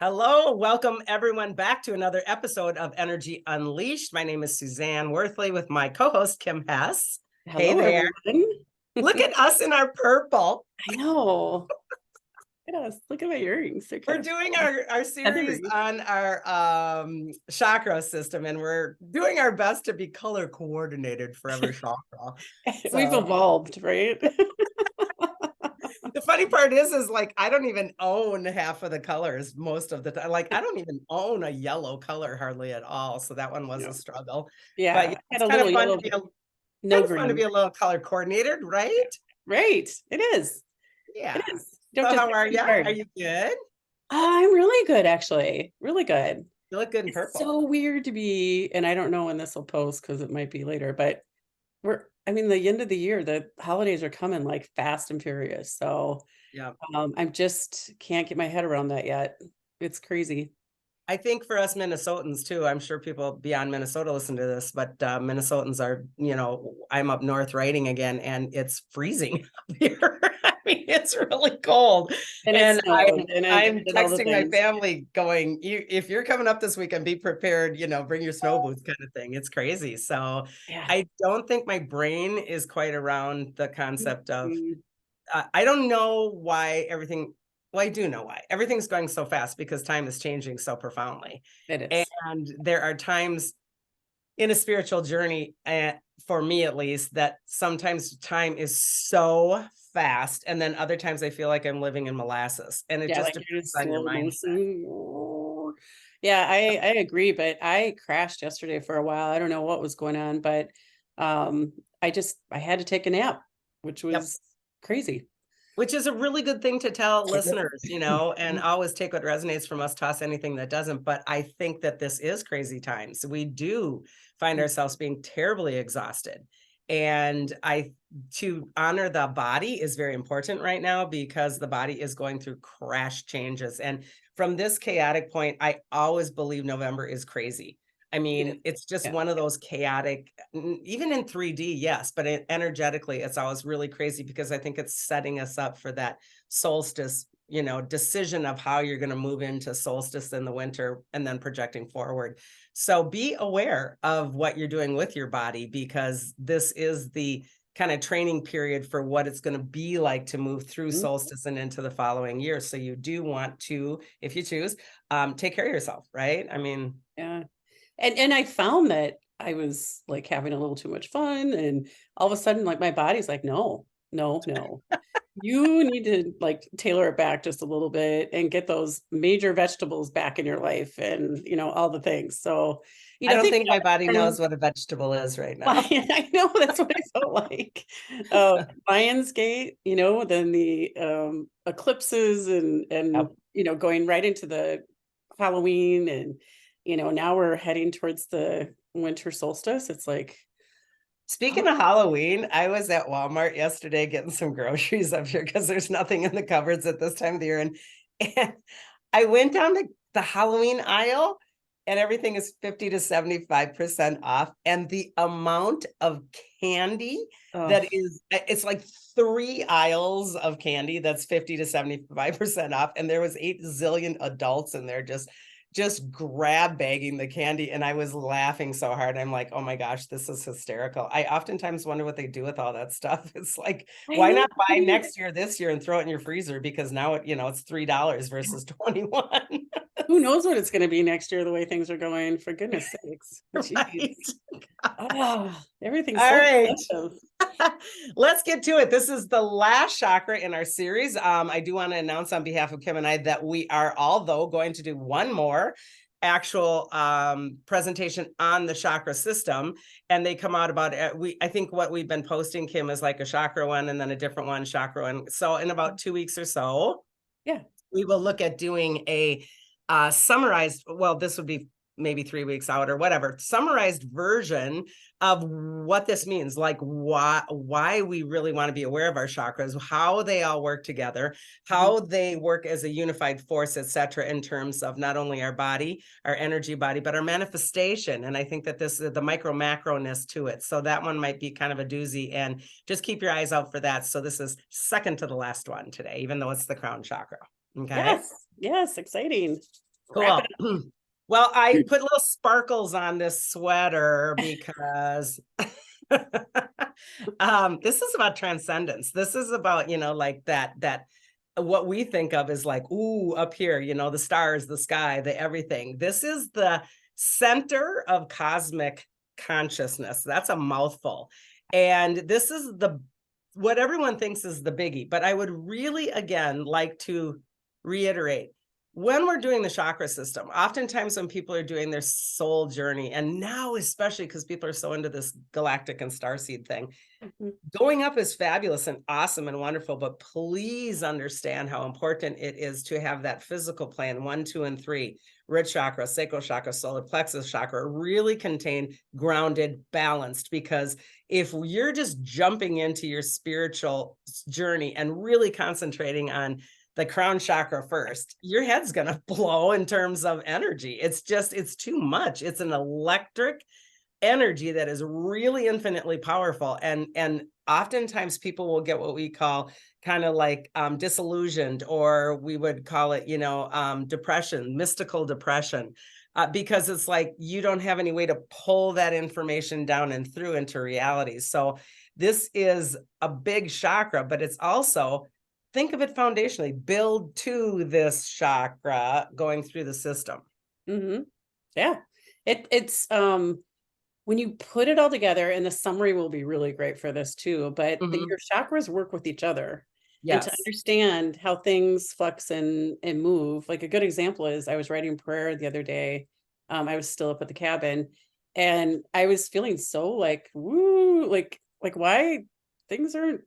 Hello, welcome everyone back to another episode of Energy Unleashed. My name is Suzanne Worthley with my co-host Kim Hess. Hey Hello, there. everyone. Look at us in our purple. I know. Look at us. Look at my earrings. They're We're kind of doing our series feathery. on our chakra system, and we're doing our best to be color coordinated for every chakra. We've So evolved, right? the funny part is like I don't even own half of the colors most of the time. Like I don't even own a yellow color hardly at all. So that one was a Yeah. struggle. But yeah, Yeah. I had it's a kind little of fun to yellow, be but no a green. little color coordinated, right? Right. It is. It Yeah. is. Don't So just how have are to be you? Are hard. you good? I'm really good, actually. Really good. You look good in It's purple. so weird to be, and I don't know when this will post because it might be later, but I mean, the end of the year, the holidays are coming like fast and furious. So Yeah. I'm just can't get my head around that yet. It's crazy. I think for us Minnesotans too, I'm sure people beyond Minnesota listen to this, but Minnesotans are, I'm up north writing again and it's freezing up here. I mean, it's really cold. And it And snowed and it I'm did all the texting my things. family going, if you're coming up this weekend, be prepared, bring your snow boots kind of thing. It's crazy. So Yeah. I don't think my brain is quite around the concept of Mhm. I don't know why everything, well, I do know why. Everything's going so fast because time is changing so profoundly. It is. And there are times in a spiritual journey, for me at least, that sometimes time is so fast. And then other times I feel like I'm living in molasses. And it Yeah, just like you're depends just on your slow mindset. motion. Yeah, I agree, but I crashed yesterday for a while. I don't know what was going on, but um I had to take a nap, which Yep. was crazy. Which is a really good thing to tell It listeners, and is. always take what resonates from us, toss anything that doesn't. But I think that this is crazy times. We do find ourselves being terribly exhausted. And to honor the body is very important right now because the body is going through crash changes. And from this chaotic point, I always believe November is crazy. I It is. mean, it's just Yeah. one of those chaotic, even in 3D, yes, but energetically, it's always really crazy because I think it's setting us up for that solstice, decision of how you're going to move into solstice in the winter and then projecting forward. So be aware of what you're doing with your body because this is the kind of training period for what it's going to be like to move through Mhm. solstice and into the following year. So you do want to, if you choose, take care of yourself, right? I mean, Yeah. And I found that I was like having a little too much fun and all of a sudden like my body's like, no, no, no. You need to like tailor it back just a little bit and get those major vegetables back in your life and all the things. So, I I don't think think my body from knows what a vegetable is right now. I know that's what I felt like. Lionsgate, then the eclipses and Yep. going right into the Halloween and now we're heading towards the winter solstice. It's like, Speaking oh, of Halloween, I was at Walmart yesterday getting some groceries up here because there's nothing in the cupboards at this time of the year. And I went down the Halloween aisle and everything is 50 to 75% off. And the amount of candy oh, that is, it's like 3 aisles of candy that's 50 to 75% off. And there was 8 zillion adults in there just grab bagging the candy. And I was laughing so hard. I'm like, oh my gosh, this is hysterical. I oftentimes wonder what they do with all that stuff. It's like, I why know. not buy next year, this year, and throw it in your freezer? Because now it's $3 versus 21. Who knows what it's going to be next year, the way things are going, for goodness sakes. Jeez. Right. Everything's All so right. expensive. Let's get to it. This is the last chakra in our series. I do want to announce on behalf of Kim and I that we are although going to do one more actual presentation on the chakra system, and they come out about I think what we've been posting, Kim, is like a chakra one and then a different one, chakra one. So in about 2 weeks or so, Yeah. we will look at doing a summarized, well, this would be maybe 3 weeks out or whatever, summarized version of what this means, like why we really want to be aware of our chakras, how they all work together, Mhm. how they work as a unified force, etc., in terms of not only our body, our energy body, but our manifestation. And I think that this is the micro macroness to it. So that one might be kind of a doozy, and just keep your eyes out for that. So this is second to the last one today, even though it's the crown chakra. Okay. Yes. Yes. Exciting. Wrap Cool. it up. Well, I put little sparkles on this sweater because this is about transcendence. This is about, like that what we think of as like, ooh, up here, the stars, the sky, the everything. This is the center of cosmic consciousness. That's a mouthful. And this is what everyone thinks is the biggie. But I would really, again, like to reiterate, when we're doing the chakra system, oftentimes when people are doing their soul journey, and now especially because people are so into this galactic and starseed thing, going up is fabulous and awesome and wonderful, but please understand how important it is to have that physical plan 1, 2, and 3, root chakra, sacral chakra, solar plexus chakra, really contained, grounded, balanced, because if you're just jumping into your spiritual journey and really concentrating on the crown chakra first, your head's going to blow in terms of energy. It's too much. It's an electric energy that is really infinitely powerful. And oftentimes people will get what we call kind of like disillusioned, or we would call it, depression, mystical depression, because it's like you don't have any way to pull that information down and through into reality. So this is a big chakra, but it's also, think of it foundationally, build to this chakra going through the system. Yeah. It's when you put it all together, and the summary will be really great for this too, but your chakras work with each other. And to Yes. understand how things flux and move. Like a good example is I was writing prayer the other day. I was still up at the cabin, and I was feeling so like, woo, like why things aren't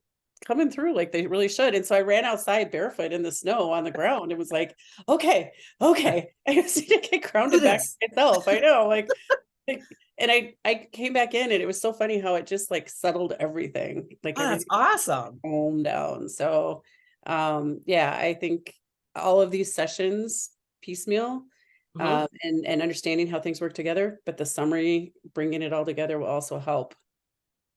coming through like they really should. And so I ran outside barefoot in the snow on the ground. It was like, okay, I just need to get grounded back to myself. I know, and I came back in, and it was so funny how it just like settled everything. Like Oh, that's everything awesome. calmed down. So yeah, I think all of these sessions piecemeal, and understanding how things work together, but the summary, bringing it all together, will also help.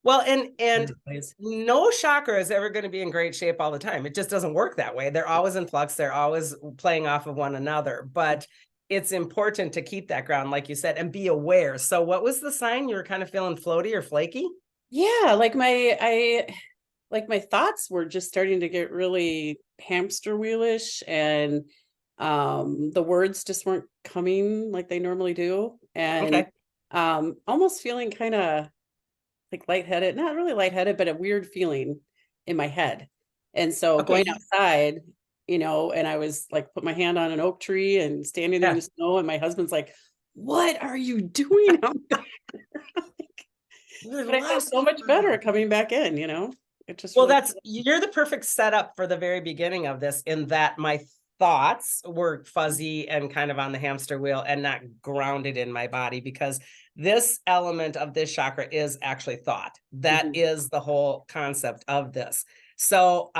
Well, and no chakra is ever going to be in great shape all the time. It just doesn't work that way. They're always in flux. They're always playing off of one another, but it's important to keep that ground, like you said, and be aware. So what was the sign? You were kind of feeling floaty or flaky? Yeah, like my thoughts were just starting to get really hamster wheelish, and the words just weren't coming like they normally do. And Okay. almost feeling kind of like lightheaded, not really lightheaded, but a weird feeling in my head. And so going Okay. outside, and I was like, put my hand on an oak tree and standing there in the snow, and my husband's like, what are you doing out there? But I feel so much better coming back in, it just Well, really, you're the perfect setup for the very beginning of this, in that my thoughts were fuzzy and kind of on the hamster wheel and not grounded in my body, because this element of this chakra is actually thought. That is the whole concept of this. So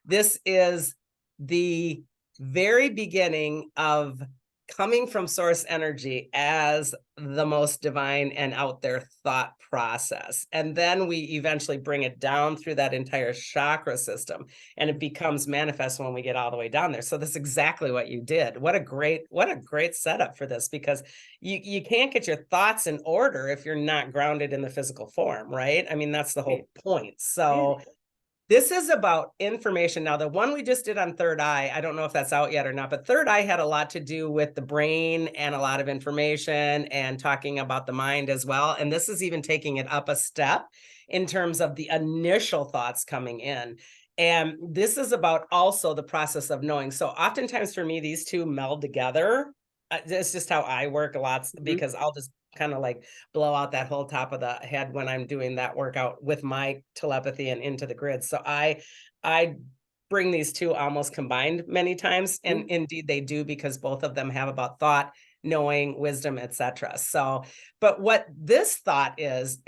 this is the very beginning of coming from source energy as the most divine and out there thought process. And then we eventually bring it down through that entire chakra system, and it becomes manifest when we get all the way down there. So that's exactly what you did. What a great setup for this, because you can't get your thoughts in order if you're not grounded in the physical form, right? I mean, that's the whole point. So this is about information. Now, the one we just did on third eye, I don't know if that's out yet or not, but third eye had a lot to do with the brain and a lot of information and talking about the mind as well. And this is even taking it up a step in terms of the initial thoughts coming in. And this is about also the process of knowing. So oftentimes for me, these two meld together. It's just how I work a lot, because I'll just kind of like blow out that whole top of the head when I'm doing that workout with my telepathy and into the grid. So I bring these two almost combined many times, and indeed they do, because both of them have about thought, knowing, wisdom, etc. So, but what this thought is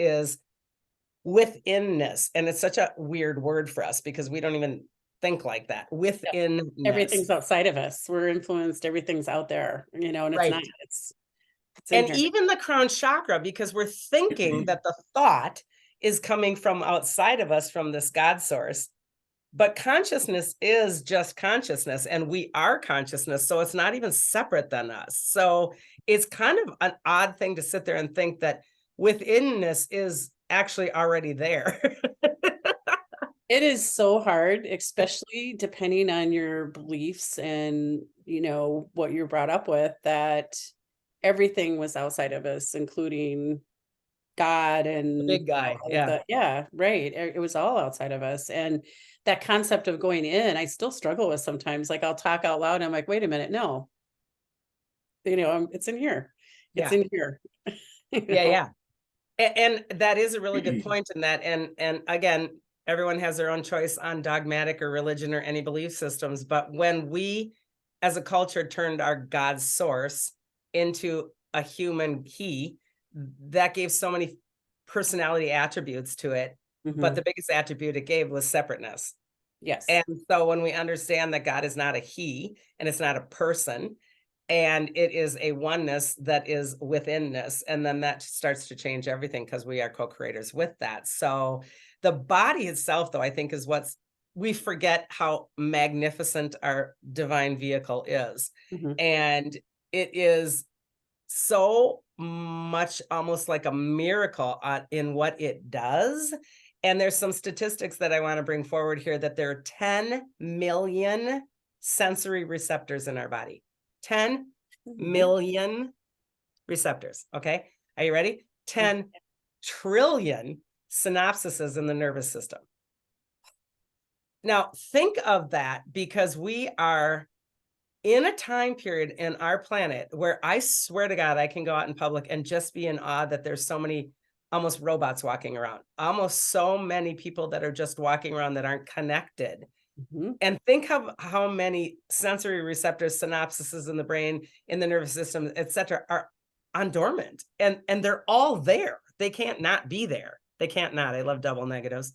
withinness, and it's such a weird word for us because we don't even think like that. Within everything's outside of us. We're influenced. Everything's out there, and it's not. It's and even the crown chakra, because we're thinking that the thought is coming from outside of us, from this God source. But consciousness is just consciousness, and we are consciousness. So it's not even separate than us. So it's kind of an odd thing to sit there and think that withinness is actually already there. It is so hard, especially depending on your beliefs and, you know, what you're brought up with, that everything was outside of us, including God The and big guy. all of Yeah. the, yeah, right. It was all outside of us. And that concept of going in, I still struggle with sometimes. Like I'll talk out loud and I'm like, wait a minute, no, you know, it's in here. It's Yeah. in here. You Yeah. know? Yeah. And that is a really good point in that. And again, everyone has their own choice on dogmatic or religion or any belief systems. But when we as a culture turned our God source into a human he, that gave so many personality attributes to it. But Mhm. the biggest attribute it gave was separateness. Yes. And so when we understand that God is not a he and it's not a person, and it is a oneness that is withinness, and then that starts to change everything because we are co-creators with that. So the body itself, though, I think is what's, we forget how magnificent our divine vehicle is. Mhm. And it is so much almost like a miracle in what it does. And there's some statistics that I want to bring forward here, that there are 10 million sensory receptors in our body. 10 million receptors. Okay. Are you ready? 10 trillion synapses in the nervous system. Now, think of that, because we are in a time period in our planet where I swear to God, I can go out in public and just be in awe that there's so many almost robots walking around, almost so many people that are just walking around that aren't connected. Mhm. And think of how many sensory receptors, synapses in the brain, in the nervous system, et cetera, are on dormant. And they're all there. They can't not be there. They can't not. I love double negatives.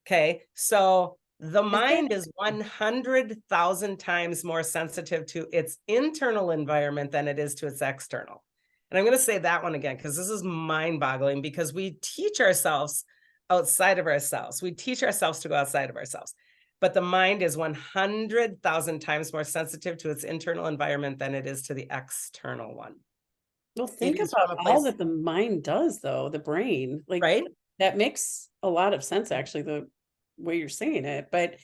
Okay. So the Is that mind is 100,000 times more sensitive to its internal environment than it is to its external. And I'm going to say that one again, because this is mind boggling, because we teach ourselves outside of ourselves. We teach ourselves to go outside of ourselves. But the mind is 100,000 times more sensitive to its internal environment than it is to the external one. well, It think is about from a all place, that the mind does, though, the brain. Like right? that makes a lot of sense, actually, the way you're saying it. But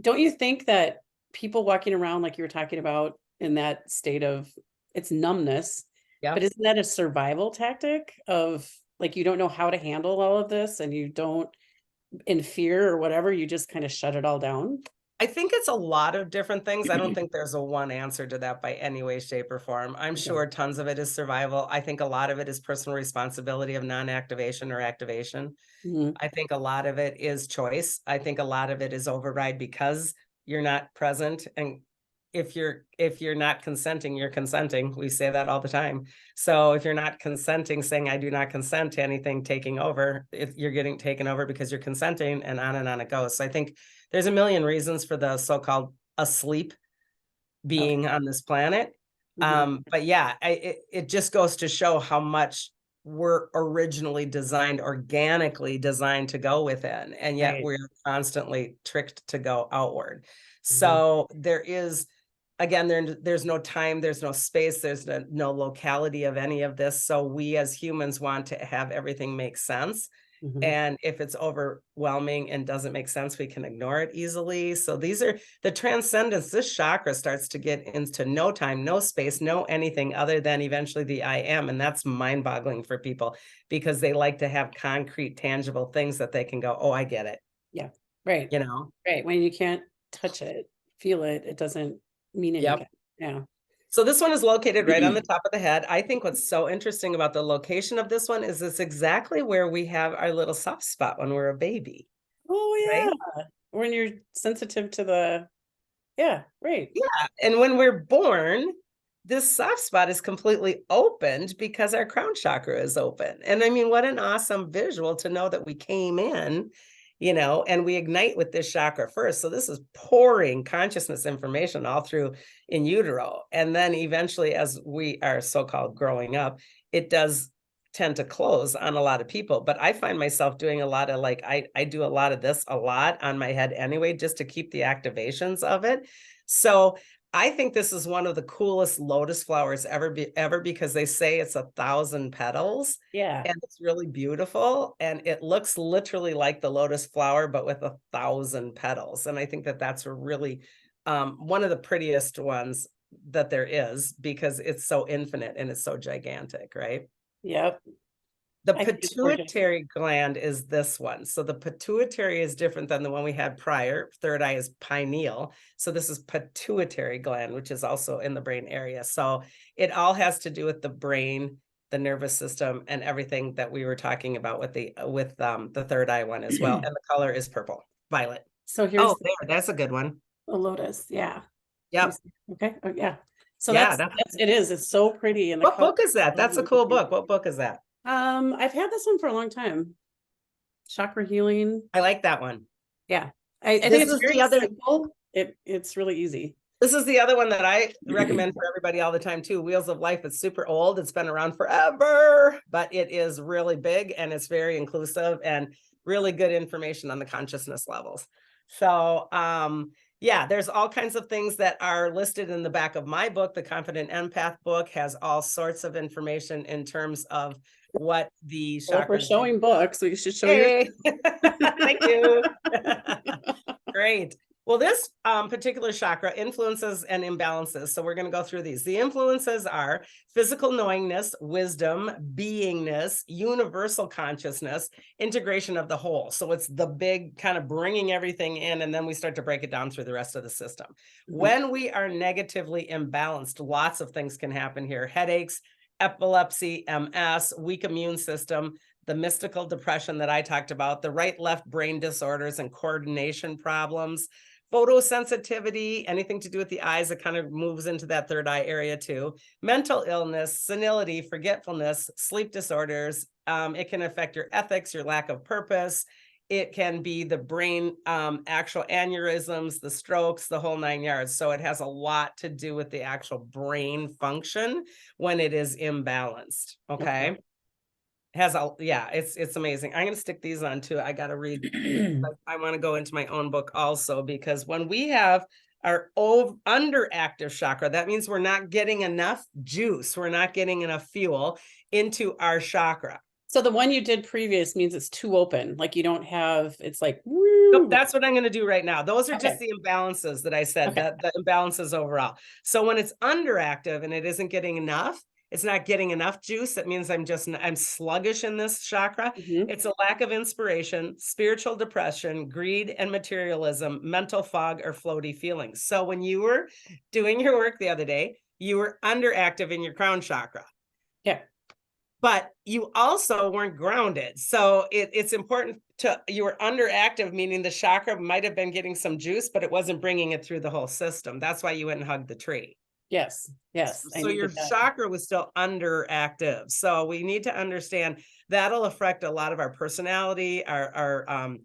don't you think that people walking around, like you were talking about, in that state of it's numbness, but Yep. isn't that a survival tactic of like you don't know how to handle all of this and you don't in fear or whatever, you just kind of shut it all down? I think it's a lot of different things. I don't think there's a one answer to that by any way, shape, or form. I'm Okay. sure tons of it is survival. I think a lot of it is personal responsibility of non-activation or activation. Mhm. I think a lot of it is choice. I think a lot of it is override because you're not present. And if you're not consenting, you're consenting. We say that all the time. So if you're not consenting, saying I do not consent to anything taking over, if you're getting taken over because you're consenting, and on it goes. So I think there's a million reasons for the so-called asleep Okay. being on this planet. Mhm. But yeah, it just goes to show how much we're originally designed, organically designed to go within, and yet Right. we're constantly tricked to go outward. Mhm. So there is, again, there's no time, there's no space, there's no locality of any of this. So we as humans want to have everything make sense. Mhm. And if it's overwhelming and doesn't make sense, we can ignore it easily. So these are the transcendence. This chakra starts to get into no time, no space, no anything other than eventually the I am. And that's mind boggling for people because they like to have concrete, tangible things that they can go, oh, I get it. Yeah. Right. You know? Right. When you can't touch it, feel it, it doesn't mean Yep. anything. Yeah. So this one is located right on the top of the head. I think what's so interesting about the location of this one is it's exactly where we have our little soft spot when we're a baby, Oh, right? yeah. When you're sensitive to the, yeah, right. Yeah, and when we're born, this soft spot is completely opened because our crown chakra is open. And I mean, what an awesome visual to know that we came in, and we ignite with this chakra first. So this is pouring consciousness information all through in utero. And then eventually, as we are so-called growing up, it does tend to close on a lot of people, but I find myself doing a lot of like, I do a lot of this a lot on my head anyway, just to keep the activations of it. So I think this is one of the coolest lotus flowers ever because they say it's 1,000 petals Yeah. and it's really beautiful. And it looks literally like the lotus flower, but with 1,000 petals. And I think that that's a really, one of the prettiest ones that there is because it's so infinite and it's so gigantic, right? Yep. The I think it's gorgeous. pituitary gland is this one. So the pituitary is different than the one we had prior. Third eye is pineal. So this is pituitary gland, which is also in the brain area. So it all has to do with the brain, the nervous system, and everything that we were talking about with the third eye one as well. And the color is purple, violet. So here's Oh, there, that's a good one. a lotus. Yeah. Yep. Okay. Oh, yeah. So Yeah, that's it is. It's so pretty. And the what color book is that? That's a cool book. What book is that? I've had this one for a long time. Chakra healing. I like that one. Yeah. I think This it's is very the other simple. It's really easy. This is the other one that I recommend for everybody all the time too. Wheels of Life. It's super old. It's been around forever, but it is really big and it's very inclusive and really good information on the consciousness levels. So, yeah, there's all kinds of things that are listed in the back of my book. The Confident Empath book has all sorts of information in terms of what the chakras. Well, if we're showing books, we should show Hey. Thank you. Great. Well, this particular chakra influences and imbalances. So we're going to go through these. The influences are physical knowingness, wisdom, beingness, universal consciousness, integration of the whole. So it's the big kind of bringing everything in, and then we start to break it down through the rest of the system. When we are negatively imbalanced, lots of things can happen here. Headaches, epilepsy, MS, weak immune system, the mystical depression that I talked about, the right-left brain disorders and coordination problems, photosensitivity, anything to do with the eyes, that kind of moves into that third eye area too, mental illness, senility, forgetfulness, sleep disorders. It can affect your ethics, your lack of purpose. It can be the brain, actual aneurysms, the strokes, the whole 9 yards. So it has a lot to do with the actual brain function when it is imbalanced. Okay. Has a, yeah, it's amazing. I'm going to stick these on too. I got to read. I want to go into my own book also, because when we have our underactive chakra, that means we're not getting enough juice. We're not getting enough fuel into our chakra. So the one you did previous means it's too open. Like you don't have, it's like, nope, that's what I'm going to do right now. Those are just the imbalances that I said, that the imbalances overall. So when it's underactive and it isn't getting enough, it's not getting enough juice. That means I'm sluggish in this chakra. It's a lack of inspiration, spiritual depression, greed and materialism, mental fog, or floaty feelings. So when you were doing your work the other day, you were underactive in your crown chakra. Yeah. But you also weren't grounded. So it's important you were underactive, meaning the chakra might have been getting some juice, but it wasn't bringing it through the whole system. That's why you went and hugged the tree. Yes. Yes. So your chakra was still underactive. So we need to understand that'll affect a lot of our personality, our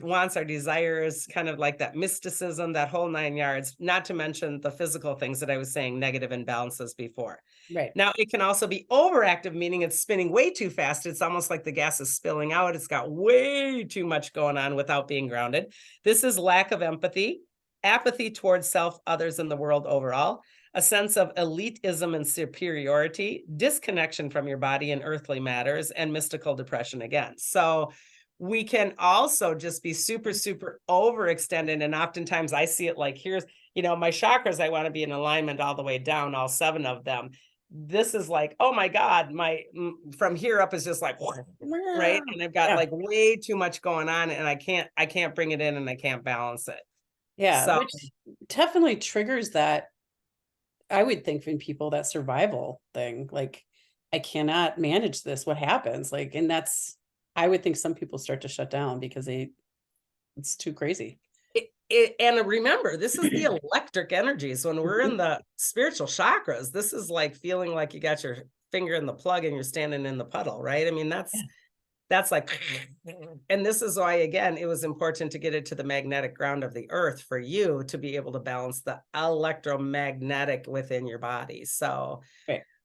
wants, our desires, kind of like that mysticism, that whole 9 yards, not to mention the physical things that I was saying, negative imbalances before. Right. Now it can also be overactive, meaning it's spinning way too fast. It's almost like the gas is spilling out. It's got way too much going on without being grounded. This is lack of empathy, apathy towards self, others, and the world overall, a sense of elitism and superiority, disconnection from your body and earthly matters, and mystical depression again. So we can also just be super, super overextended. And oftentimes I see it like, here's, my chakras, I want to be in alignment all the way down, all 7 of them. This is like, oh my God, from here up is just like, right. And I've got like way too much going on and I can't bring it in and I can't balance it. Yeah. So, which definitely triggers that. I would think from people, that survival thing, like, I cannot manage this. What happens? Like, and I would think some people start to shut down because it's too crazy. And remember, this is the electric energies. When we're in the spiritual chakras, this is like feeling like you got your finger in the plug and you're standing in the puddle, right? I mean, that's like, and this is why, again, it was important to get it to the magnetic ground of the earth for you to be able to balance the electromagnetic within your body. So,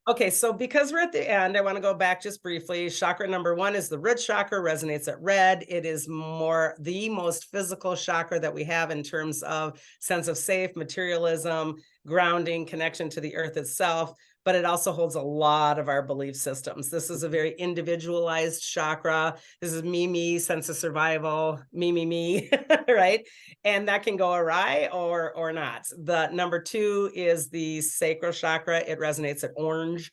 Okay, so because we're at the end, I want to go back just briefly. Chakra number 1 is the root chakra, resonates at red. It is the most physical chakra that we have in terms of sense of safe, materialism, grounding, connection to the earth itself, but it also holds a lot of our belief systems. This is a very individualized chakra. This is me, sense of survival, me, right? And that can go awry or not. The number 2 is the sacral chakra. It resonates at orange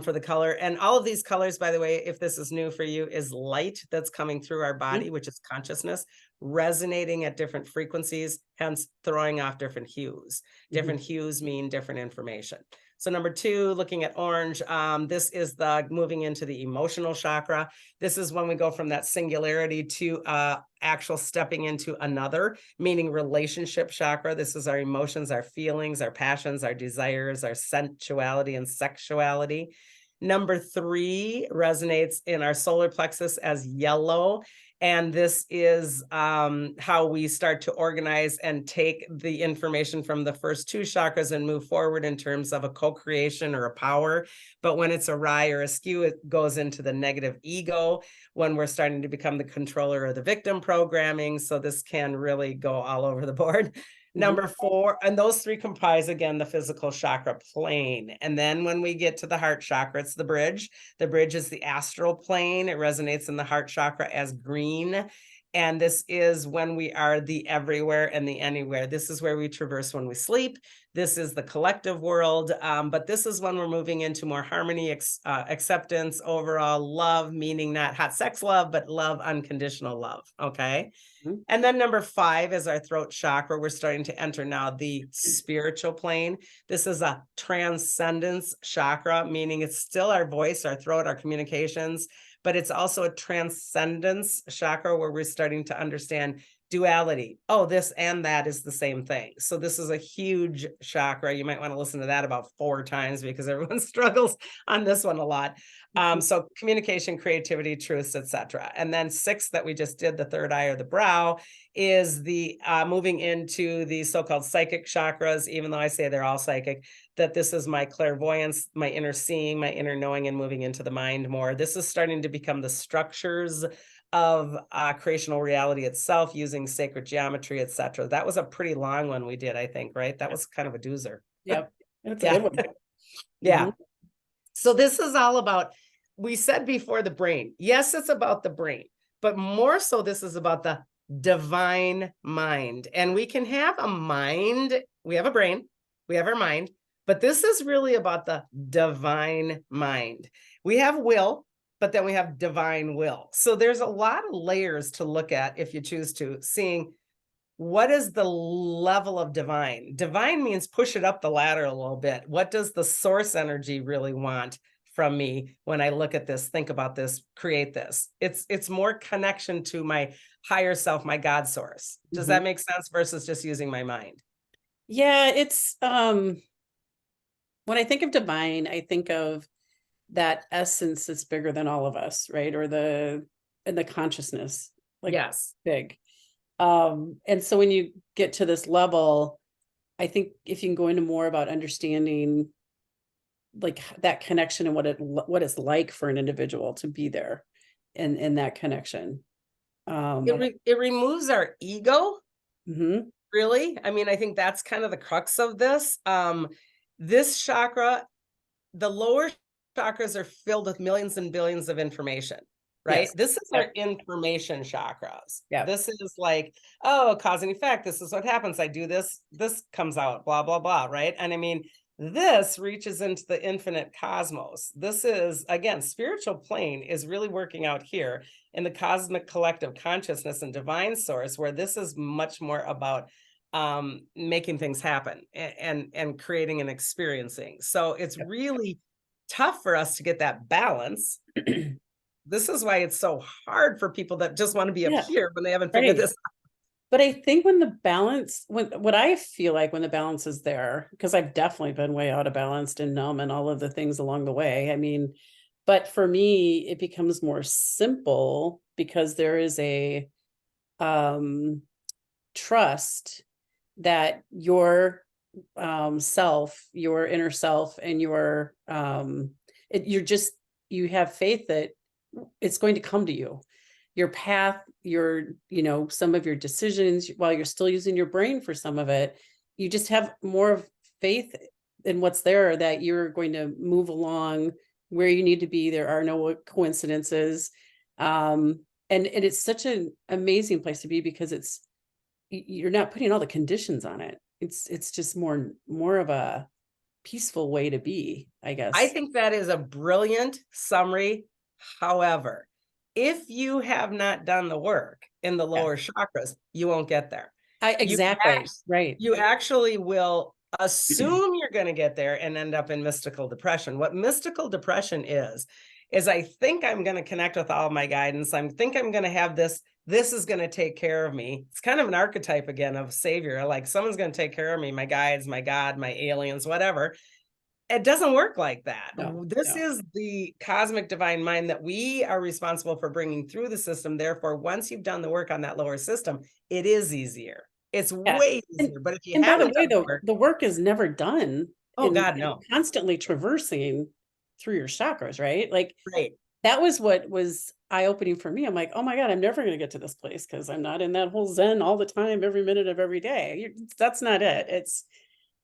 for the color. And all of these colors, by the way, if this is new for you, is light that's coming through our body, which is consciousness, resonating at different frequencies, hence throwing off different hues. Different hues mean different information. So number 2, looking at orange, this is the moving into the emotional chakra. This is when we go from that singularity to actual stepping into another, meaning relationship chakra. This is our emotions, our feelings, our passions, our desires, our sensuality and sexuality. Number 3 resonates in our solar plexus as yellow. And this is how we start to organize and take the information from the first 2 chakras and move forward in terms of a co-creation or a power. But when it's awry or askew, it goes into the negative ego when we're starting to become the controller or the victim programming. So this can really go all over the board. Number 4, and those 3 comprise, again, the physical chakra plane. And then when we get to the heart chakra, it's the bridge. The bridge is the astral plane. It resonates in the heart chakra as green. And this is when we are the everywhere and the anywhere. This is where we traverse when we sleep. This is the collective world. But this is when we're moving into more harmony, acceptance, overall love, meaning not hot sex love, but love, unconditional love. Okay. And then number 5 is our throat chakra. We're starting to enter now the spiritual plane. This is a transcendence chakra, meaning it's still our voice, our throat, our communications, but it's also a transcendence chakra where we're starting to understand duality. Oh, this and that is the same thing. So this is a huge chakra. You might want to listen to that about 4 times because everyone struggles on this one a lot. So communication, creativity, truths, etc. And then 6 that we just did, the third eye or the brow, is the moving into the so-called psychic chakras, even though I say they're all psychic, that this is my clairvoyance, my inner seeing, my inner knowing, and moving into the mind more. This is starting to become the structures of creational reality itself using sacred geometry, etc. That was a pretty long one we did, I think, right? That was kind of a doozer. Yep. That's a good one. Yeah. So this is all about, we said before, the brain. Yes, it's about the brain, but more so this is about the divine mind. And we can have a mind, we have a brain, we have our mind, but this is really about the divine mind. We have will, but then we have divine will. So there's a lot of layers to look at if you choose to, seeing what is the level of divine. Divine means push it up the ladder a little bit. What does the source energy really want from me when I look at this, think about this, create this? It's more connection to my higher self, my God source. Does that make sense versus just using my mind? Yeah, it's when I think of divine, I think of that essence that's bigger than all of us, right? Or the consciousness, like, yes, big. And so when you get to this level, I think if you can go into more about understanding like that connection and what it's like for an individual to be there in that connection. It removes our ego. Really. I mean, I think that's kind of the crux of this. This chakra, the lower chakras are filled with millions and billions of information, right? Yes. This is our information chakras. Yeah. This is like, oh, cause and effect. This is what happens. I do this, this comes out, blah, blah, blah, right? And I mean, this reaches into the infinite cosmos. This is, again, spiritual plane is really working out here in the cosmic collective consciousness and divine source, where this is much more about making things happen and creating and experiencing. So it's really tough for us to get that balance. This is why it's so hard for people that just want to be up here when they haven't figured this out. But I think when the balance, what I feel like when the balance is there, because I've definitely been way out of balance and numb and all of the things along the way. I mean, but for me, it becomes more simple because there is a trust that your self, your inner self, and your you have faith that it's going to come to you. Your path, some of your decisions, while you're still using your brain for some of it, you just have more of faith in what's there, that you're going to move along where you need to be. There are no coincidences. And it's such an amazing place to be, because you're not putting all the conditions on it. It's just more of a peaceful way to be, I guess. I think that is a brilliant summary. However, if you have not done the work in the lower chakras, you won't get there. Exactly. Right. You actually will assume you're going to get there and end up in mystical depression. What mystical depression is I think I'm going to connect with all of my guidance. I think I'm going to have this is going to take care of me. It's kind of an archetype again of savior. Like, someone's going to take care of me, my guides, my God, my aliens, whatever. It doesn't work like that. This is the cosmic divine mind that we are responsible for bringing through the system. Therefore, once you've done the work on that lower system, it is easier. It's way easier. But if you haven't done the work is never done. Oh God, no. Constantly traversing through your chakras, right? Like, right. That was what was eye-opening for me. I'm like, oh my God, I'm never going to get to this place, because I'm not in that whole Zen all the time, every minute of every day. That's not it.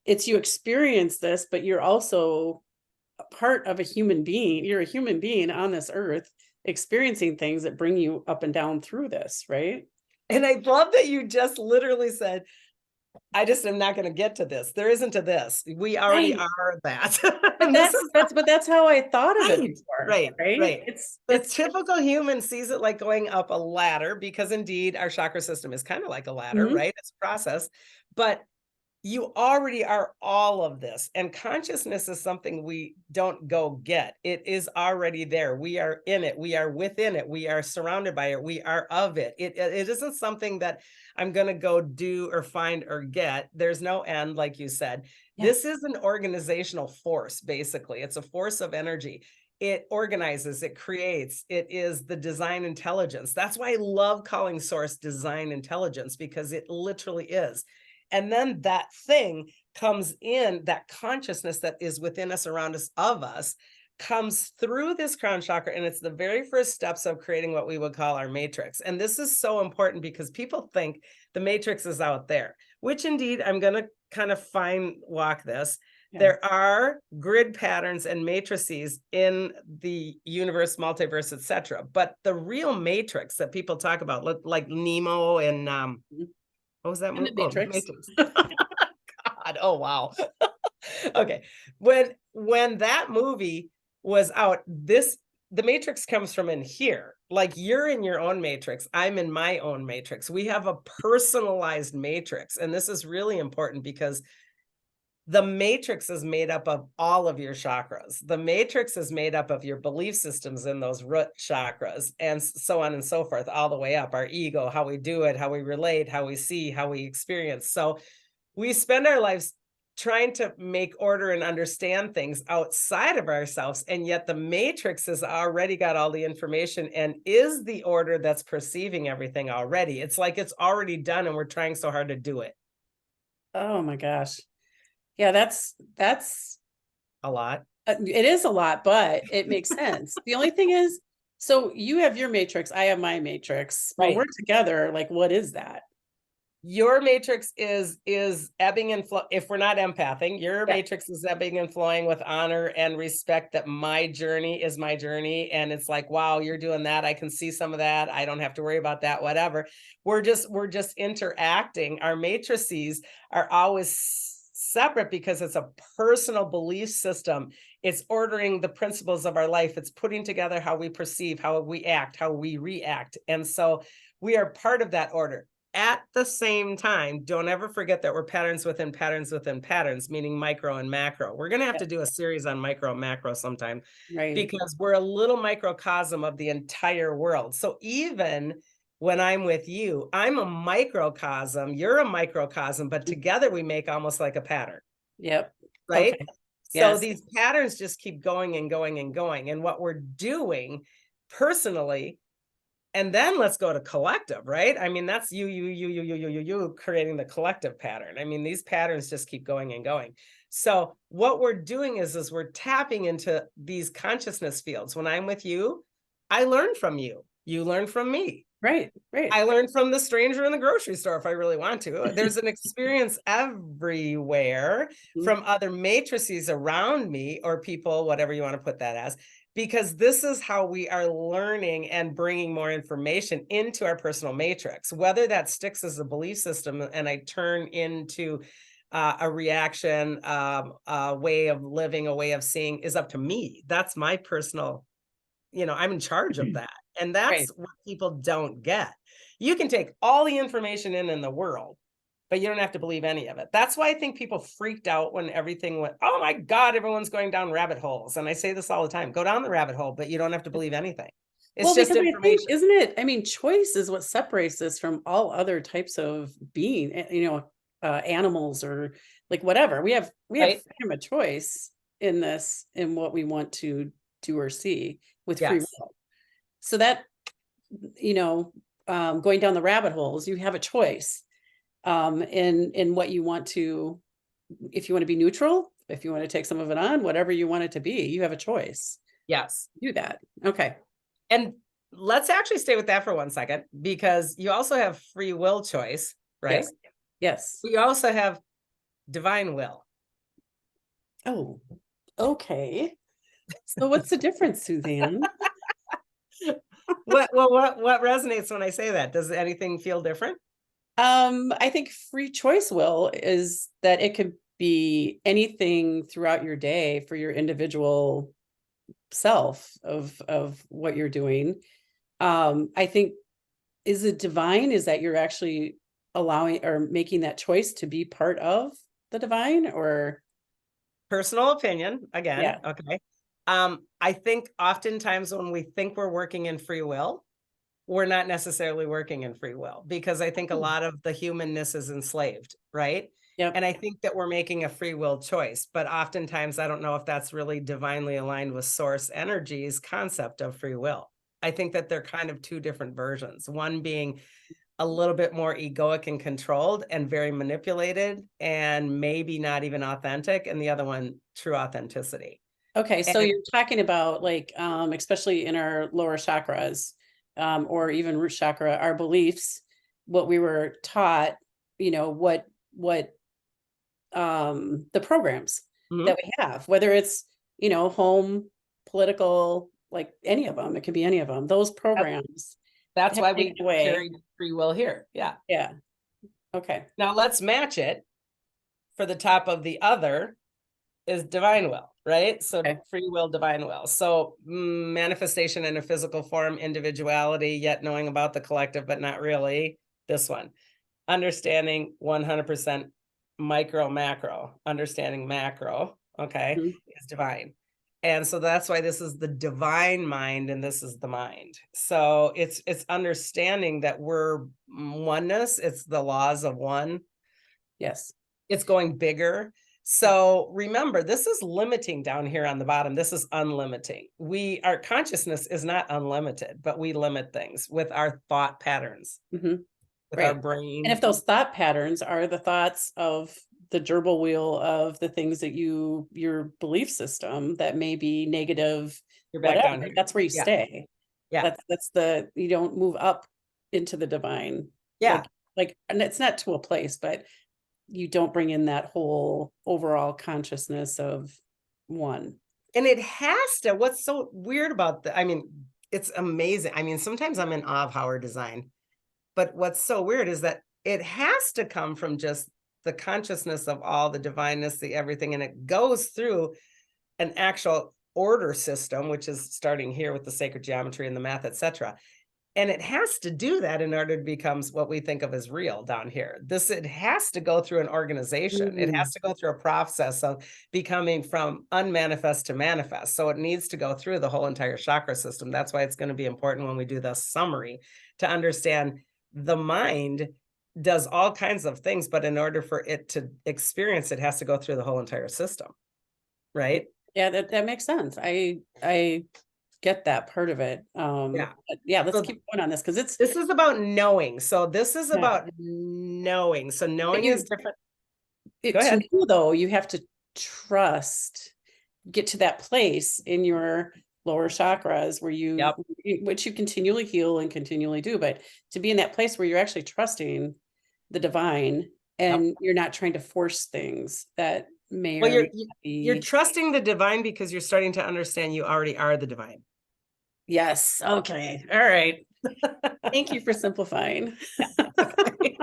It's you experience this, but you're also a part of a human being. You're a human being on this earth, experiencing things that bring you up and down through this, right? And I love that you just literally said, I just am not going to get to this. There isn't a this. We already are that. But that's how I thought of it before. Right. It's typical human sees it like going up a ladder, because indeed our chakra system is kind of like a ladder, right? It's a process, but you already are all of this, and consciousness is something we don't go get. It is already there. We are in it. We are within it. We are surrounded by it. We are of it. It isn't something that I'm going to go do or find or get. There's no end, like you said. Yeah. This is an organizational force, basically. It's a force of energy. It organizes, it creates, it is the design intelligence. That's why I love calling source design intelligence, because it literally is. And then that thing comes in, that consciousness that is within us, around us, of us, comes through this crown chakra. And it's the very first steps of creating what we would call our matrix. And this is so important, because people think the matrix is out there, which indeed, I'm going to kind of fine walk this. Yeah. There are grid patterns and matrices in the universe, multiverse, etc. But the real matrix that people talk about, like Nemo and what was that movie? Matrix. God, oh wow. Okay. When that movie was out, the matrix comes from in here. Like, you're in your own matrix. I'm in my own matrix. We have a personalized matrix. And this is really important, because the matrix is made up of all of your chakras. The matrix is made up of your belief systems in those root chakras, and so on and so forth, all the way up. Our ego, how we do it, how we relate, how we see, how we experience. So we spend our lives trying to make order and understand things outside of ourselves. And yet the matrix has already got all the information and is the order that's perceiving everything already. It's like it's already done, and we're trying so hard to do it. Oh my gosh. Yeah, that's a lot. It is a lot, but it makes sense. The only thing is, so you have your matrix, I have my matrix. Right. When we're together, like, what is that? Your matrix is ebbing and flow. If we're not empathing, your matrix is ebbing and flowing with honor and respect, that my journey is my journey. And it's like, wow, you're doing that. I can see some of that. I don't have to worry about that, whatever. We're just interacting. Our matrices are always separate, because it's a personal belief system. It's ordering the principles of our life. It's putting together how we perceive, how we act, how we react. And so we are part of that order. At the same time, don't ever forget that we're patterns within patterns within patterns, meaning micro and macro. We're going to have to do a series on micro and macro sometime, right? Because we're a little microcosm of the entire world. So even when I'm with you, I'm a microcosm, you're a microcosm, but together we make almost like a pattern. Yep. Right? Okay. Yes. So these patterns just keep going and going and going. And what we're doing personally And then let's go to collective, right? I mean, that's you creating the collective pattern. I mean, these patterns just keep going and going. So what we're doing is we're tapping into these consciousness fields. When I'm with you, I learn from you. You learn from me. Right. I learn from the stranger in the grocery store if I really want to. There's an experience everywhere from other matrices around me or people, whatever you want to put that as, because this is how we are learning and bringing more information into our personal matrix, whether that sticks as a belief system and I turn into a reaction, a way of living, a way of seeing is up to me. That's my personal, I'm in charge of that. And that's what people don't get. You can take all the information in the world, but you don't have to believe any of it. That's why I think people freaked out when everything went, oh my God, everyone's going down rabbit holes. And I say this all the time, go down the rabbit hole, but you don't have to believe anything. It's just information. I think, isn't it? I mean, choice is what separates this from all other types of being, animals or like whatever. We have freedom of choice in this, in what we want to do or see with free will. So that, going down the rabbit holes, you have a choice in what you want to, if you want to be neutral, if you want to take some of it on, whatever you want it to be, you have a choice. Yes. Do that. Okay. And let's actually stay with that for 1 second, because you also have free will choice, right? Yes. You also have divine will. Oh, okay. So what's the difference, Suzanne? What resonates when I say that? Does anything feel different? I think free choice will is that it could be anything throughout your day for your individual self of what you're doing. I think, is it divine? Is that you're actually allowing or making that choice to be part of the divine, or personal opinion again? Yeah. Okay. I think oftentimes when we think we're working in free will, we're not necessarily working in free will, because I think a lot of the humanness is enslaved, right? Yep. And I think that we're making a free will choice, but oftentimes I don't know if that's really divinely aligned with source energy's concept of free will. I think that they're kind of two different versions, one being a little bit more egoic and controlled and very manipulated and maybe not even authentic, and the other one, true authenticity. Okay, so you're talking about like, especially in our lower chakras, or even root chakra, our beliefs, what we were taught, what the programs that we have, whether it's, home, political, like any of them, it could be any of them, those programs. That's why we carry free will here. Yeah. Yeah. Okay. Now let's match it for the top of the other is divine will, right? So free will, divine will. So manifestation in a physical form, individuality, yet knowing about the collective, but not really. This one, understanding 100% micro, macro, understanding macro, is divine. And so that's why this is the divine mind and this is the mind. So it's understanding that we're oneness. It's the laws of one. Yes. It's going bigger. So remember, this is limiting down here on the bottom. This is unlimiting. Our consciousness is not unlimited, but we limit things with our thought patterns, with our brain. And if those thought patterns are the thoughts of the gerbil wheel of the things that your belief system that may be negative, you're back down here. That's where you stay. Yeah. That's you don't move up into the divine. Yeah. Like, and it's not to a place, but you don't bring in that whole overall consciousness of one. And it has to, what's so weird about it's amazing. Sometimes I'm in awe of how we're designed, but what's so weird is that it has to come from just the consciousness of all the divineness, the everything, and it goes through an actual order system, which is starting here with the sacred geometry and the math, etc. And it has to do that in order to become what we think of as real down here. It has to go through an organization. It has to go through a process of becoming from unmanifest to manifest. So it needs to go through the whole entire chakra system. That's why it's going to be important when we do the summary to understand the mind does all kinds of things, but in order for it to experience, it has to go through the whole entire system. Right? Yeah, that makes sense. I get that part of it. Yeah. But yeah, let's So keep going on this because it's this is about knowing. So this is yeah. about knowing. So But knowing is you different. Go it to ahead. know though, you have to trust, get to that place in your lower chakras where Yep. which you continually heal and continually do, but to be in that place where you're actually trusting the divine Yep. and you're not trying to force things that may Well, or may not you're be. trusting the divine because you're starting to understand you already are the divine. Yes. Okay. All right. Thank you for simplifying. Yeah. Okay.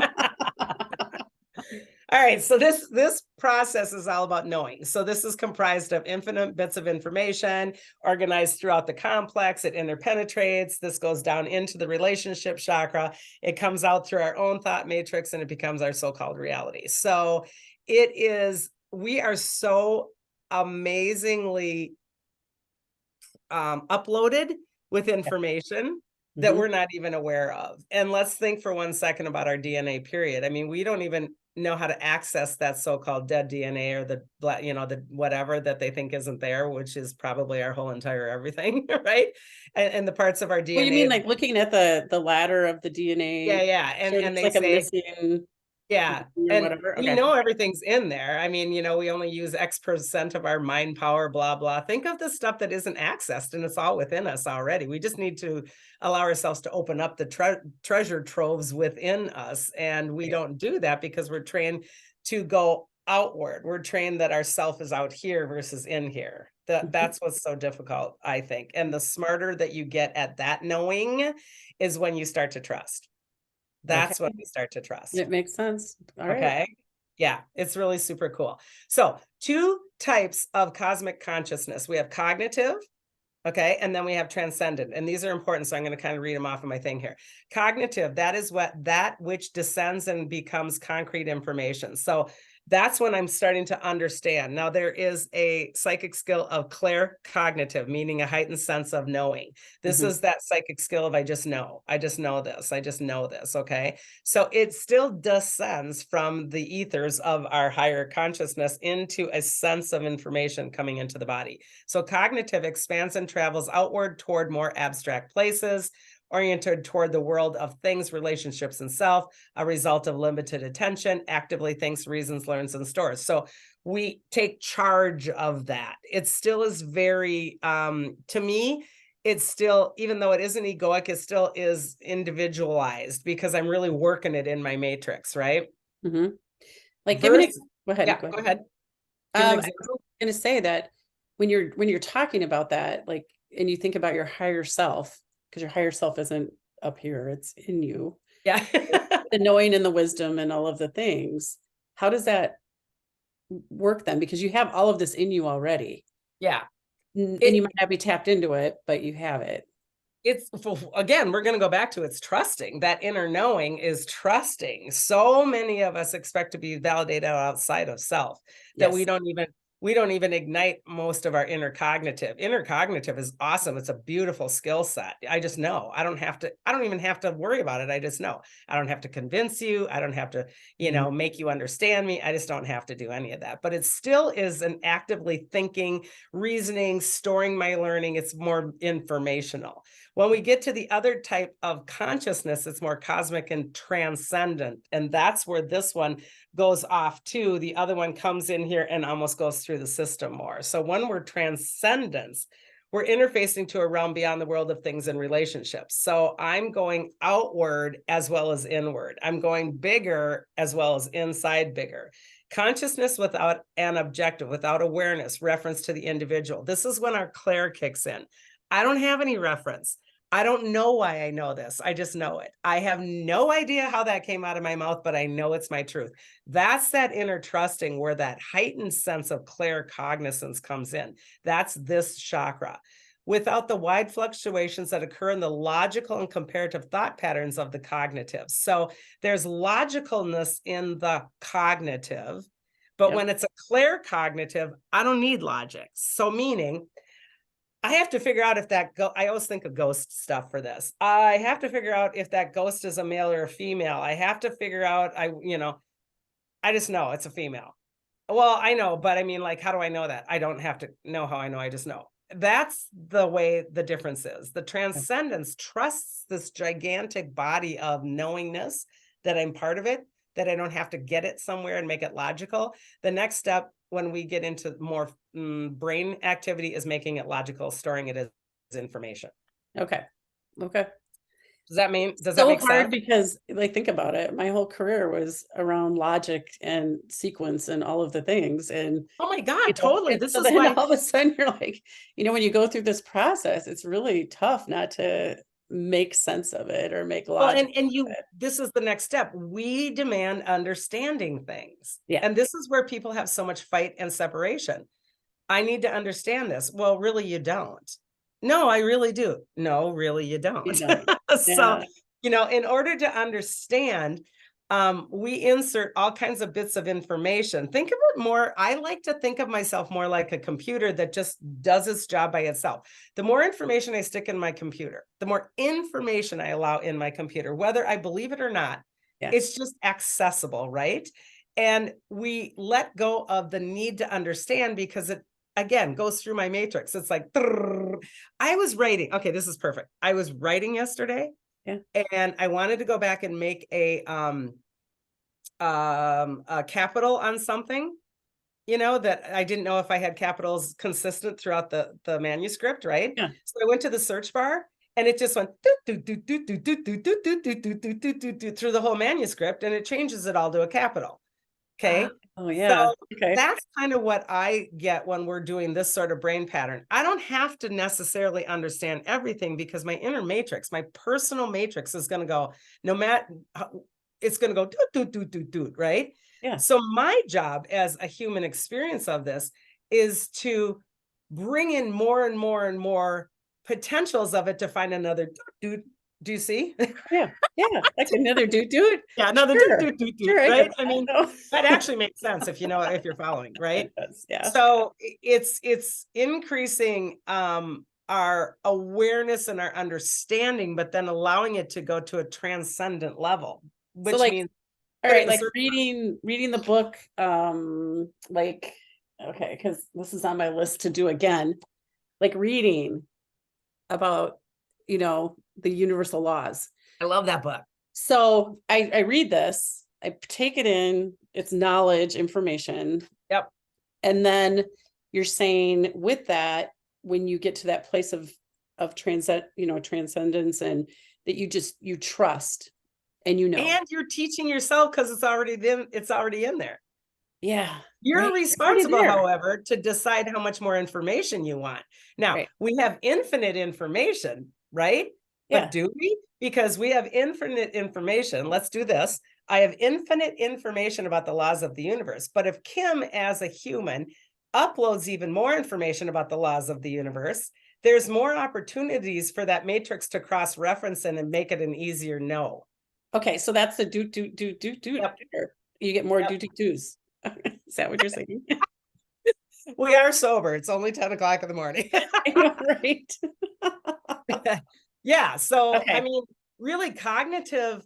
All right, so this process is all about knowing. So this is comprised of infinite bits of information organized throughout the complex. It interpenetrates. This goes down into the relationship chakra. It comes out through our own thought matrix and it becomes our so-called reality. So it is, we are so amazingly uploaded with information that Mhm. we're not even aware of. And let's think for 1 second about our DNA period. I mean, we don't even know how to access that so-called dead DNA or the the whatever that they think isn't there, which is probably our whole entire everything, right? And the parts of our Well, you mean DNA. like looking at the ladder of the Yeah, DNA, yeah. sure And there's they like a say, missing yeah. or And whatever? we Okay. know everything's in there. I mean, we only use X% of our mind power, blah, blah. Think of the stuff that isn't accessed and it's all within us already. We just need to allow ourselves to open up the treasure troves within us. And we don't do that because we're trained to go outward. We're trained that our self is out here versus in here. Mhm. That's what's so difficult, I think. And the smarter that you get at that knowing is when you start to trust. Okay. That's when we start to trust. It makes sense. All right. Okay. Yeah, it's really super cool. So, two types of cosmic consciousness. We have cognitive, okay, and then we have transcendent. And these are important, so I'm going to kind of read them off of my thing here. Cognitive, that is that which descends and becomes concrete information. So, that's when I'm starting to understand. Now, there is a psychic skill of claircognitive, meaning a heightened sense of knowing. This Mhm. is that psychic skill of I just know this, I just know this. Okay. So it still descends from the ethers of our higher consciousness into a sense of information coming into the body. So cognitive expands and travels outward toward more abstract places, oriented toward the world of things, relationships, and self, a result of limited attention, actively thinks, reasons, learns, and stores. So we take charge of that. It still is very, to me, it's still, even though it isn't egoic, it still is individualized because I'm really working it in my matrix, right? Mhm. Like give Versus, go ahead. yeah, Go go ahead. ahead. Give an I was example. gonna say that when you're talking about that, like, and you think about your higher self, because your higher self isn't up here, it's in you. Yeah. The knowing and the wisdom and all of the things. How does that work then? Because you have all of this in you already. Yeah. And you might It not be tapped into it, but you have it. it's again, we're going to go back to it's trusting. That inner knowing is trusting. So many of us expect to be validated outside of self that Yes. we don't even ignite most of our inner cognitive. Inner cognitive is awesome. It's a beautiful skill set. I just know. I don't even have to worry about it. I just know. I don't have to convince you. I don't have to, Mhm. make you understand me. I just don't have to do any of that. But it still is an actively thinking, reasoning, storing my learning. It's more informational. When we get to the other type of consciousness, it's more cosmic and transcendent. And that's where this one goes off to. The other one comes in here and almost goes through the system more. So when we're transcendence, we're interfacing to a realm beyond the world of things and relationships. So I'm going outward as well as inward. I'm going bigger as well as inside bigger. Consciousness without an objective, without awareness, reference to the individual. This is when our clair kicks in. I don't have any reference. I don't know why I know this. I just know it. I have no idea how that came out of my mouth, but I know it's my truth. That's that inner trusting where that heightened sense of claircognizance comes in. That's this chakra. Without the wide fluctuations that occur in the logical and comparative thought patterns of the cognitive. So there's logicalness in the cognitive, but Yep. when it's a claircognitive, I don't need logic. So meaning, I have to figure out if I always think of ghost stuff for this. I have to figure out if that ghost is a male or a female. I have to figure out, I just know it's a female. Well, I know, but I mean, like, how do I know that? I don't have to know how I know. I just know. that's the way the difference is. The transcendence trusts this gigantic body of knowingness that I'm part of it, that I don't have to get it somewhere and make it logical. The next step when we get into more brain activity is making it logical, storing it as information. Okay. Okay. Does that So make hard sense? because, like, think about it. My whole career was around logic and sequence and all of the things. And, Oh my God, totally. and This so is then why. all of a sudden you're like, when you go through this process, it's really tough not to make sense of it or make Well, logic and of you, it. this is the next step. We demand understanding things. Yeah. And this is where people have so much fight and separation. I need to understand this. Well, really, you don't. No, I really do. No, really, you don't. You know. So, Yeah. in order to understand, we insert all kinds of bits of information. Think of it more, I like to think of myself more like a computer that just does its job by itself. The more information I stick in my computer, the more information I allow in my computer, whether I believe it or not, Yeah. it's just accessible, right? And we let go of the need to understand because it, again, goes through my matrix. It's like, I was writing. Okay, this is perfect. I was writing yesterday. Yeah. And I wanted to go back and make a capital on something, that I didn't know if I had capitals consistent throughout the manuscript, right? Yeah. So I went to the search bar and it just went through the whole manuscript and it changes it all to a capital. Okay. Oh, So yeah. Okay. that's kind of what I get when we're doing this sort of brain pattern. I don't have to necessarily understand everything because my inner matrix, my personal matrix is going to go, no matter, it's going to go, right? Yeah. So my job as a human experience of this is to bring in more and more and more potentials of it to find another dude. Do you see? Yeah. Yeah. Like another dude. Yeah, another Sure. Sure. I right? get I that. mean, No. that actually makes sense if you're following, right? It does. Yeah. So it's increasing our awareness and our understanding, but then allowing it to go to a transcendent level, So, which like, means all putting right, the like search. reading the book, like, okay, because this is on my list to do again, like reading about, the universal laws. I love that book. So I read this, I take it in, it's knowledge, information. Yep. And then you're saying with that, when you get to that place of transcendence, and that you trust and And you're teaching yourself because it's already in there. Yeah. You're Right. It's already responsible, there. however, to decide how much more information you want. Now, Right. we have infinite information, right? But Yeah. do we? Because we have infinite information. Let's do this. I have infinite information about the laws of the universe. But if Kim, as a human, uploads even more information about the laws of the universe, there's more opportunities for that matrix to cross-reference and make it an easier no. Okay, so that's the do. Yep. You get more Yep. do's. Is that what you're saying? We are sober. It's only 10 o'clock in the morning. I know, right? Yeah. So, I Okay. mean, really, cognitive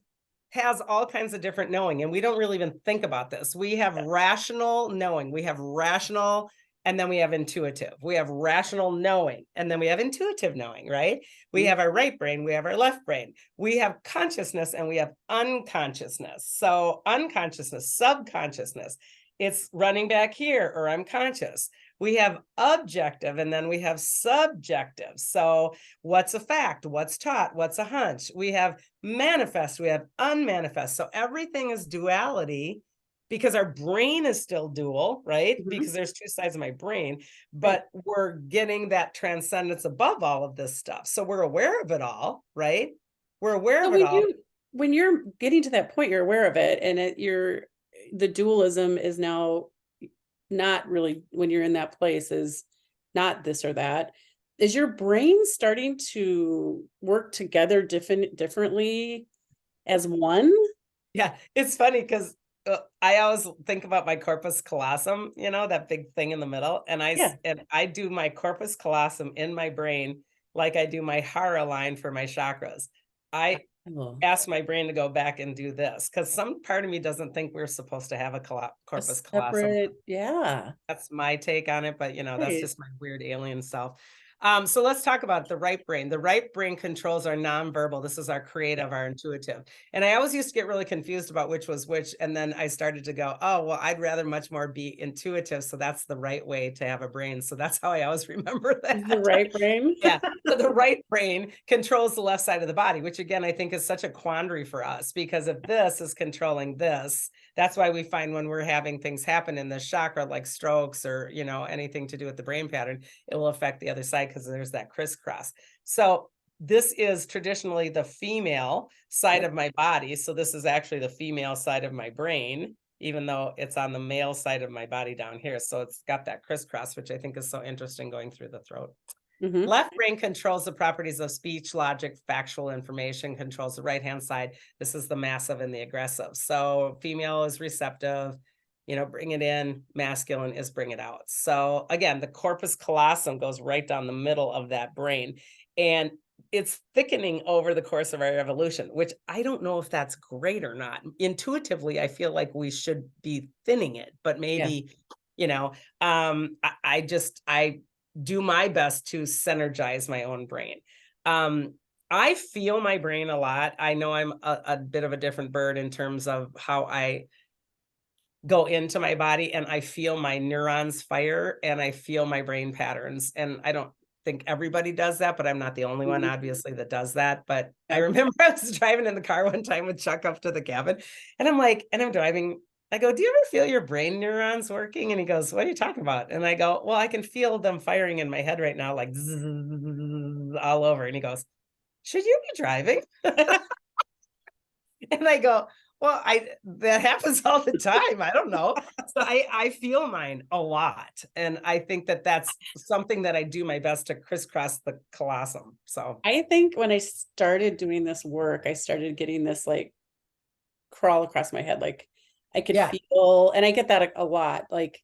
has all kinds of different knowing, and we don't really even think about this. We have rational knowing, we have rational, and then we have intuitive. We have rational knowing, and then we have intuitive knowing, right? We Mhm. have our right brain, we have our left brain, we have consciousness, and we have unconsciousness. So, unconsciousness, subconsciousness, it's running back here, or I'm conscious. We have objective, and then we have subjective. So, what's a fact? What's taught? What's a hunch? We have manifest, we have unmanifest. So everything is duality because our brain is still dual, right? Mhm. Because there's two sides of my brain, Right. but we're getting that transcendence above all of this stuff. So we're aware of it all, right? We're aware So of it all. when you're getting to that point, you're aware of it, and the dualism is now not really, when you're in that place, is not this or that. Is your brain starting to work together differently as one? Yeah, it's funny because I always think about my corpus callosum, that big thing in the middle, and Yeah. I do my corpus callosum in my brain like I do my hara line for my chakras. I Oh, ask my brain to go back and do this because some part of me doesn't think we're supposed to have a a corpus callosum. separate, yeah. That's my take on it, but that's Right. just my weird alien self. So let's talk about the right brain. The right brain controls our nonverbal. This is our Yeah. creative, our intuitive. And I always used to get really confused about which was which. And then I started to go, oh, well, I'd rather much more be intuitive. So that's the right way to have a brain. So that's how I always remember The that. right brain. Yeah. So the right brain controls the left side of the body, which again, I think is such a quandary for us because if this is controlling this, that's why we find when we're having things happen in the chakra, like strokes or, anything to do with the brain pattern, it will affect the other side because there's that crisscross. So this is traditionally the female side Yep. of my body. So this is actually the female side of my brain, even though it's on the male side of my body down here. So it's got that crisscross, which I think is so interesting going through the throat. Mhm. Left brain controls the properties of speech, logic, factual information, controls the right-hand side. This is the massive and the aggressive. So female is receptive, bring it in, masculine is bring it out. So again, the corpus callosum goes right down the middle of that brain. And it's thickening over the course of our evolution, which I don't know if that's great or not. Intuitively, I feel like we should be thinning it, but Yeah. maybe, I do my best to synergize my own brain. Um, I feel my brain a lot. I know I'm a bit of a different bird in terms of how I go into my body and I feel my neurons fire and I feel my brain patterns. And I don't think everybody does that, but I'm not the only one, Mhm. obviously, that does that. But I Yeah. remember I was driving in the car one time with Chuck up to the cabin and I'm like, and I'm driving. I go, do you ever feel your brain neurons working? And he goes, what are you talking about? And I go, well, I can feel them firing in my head right now, like zzz, all over. And he goes, should you be driving? And I go, well, I that happens all the time. I don't know. So I feel mine a lot, and I think that that's something that I do my best to crisscross the colossum. So I think when I started doing this work, I started getting this like crawl across my head. Like I could yeah, feel, and I get that a lot. Like,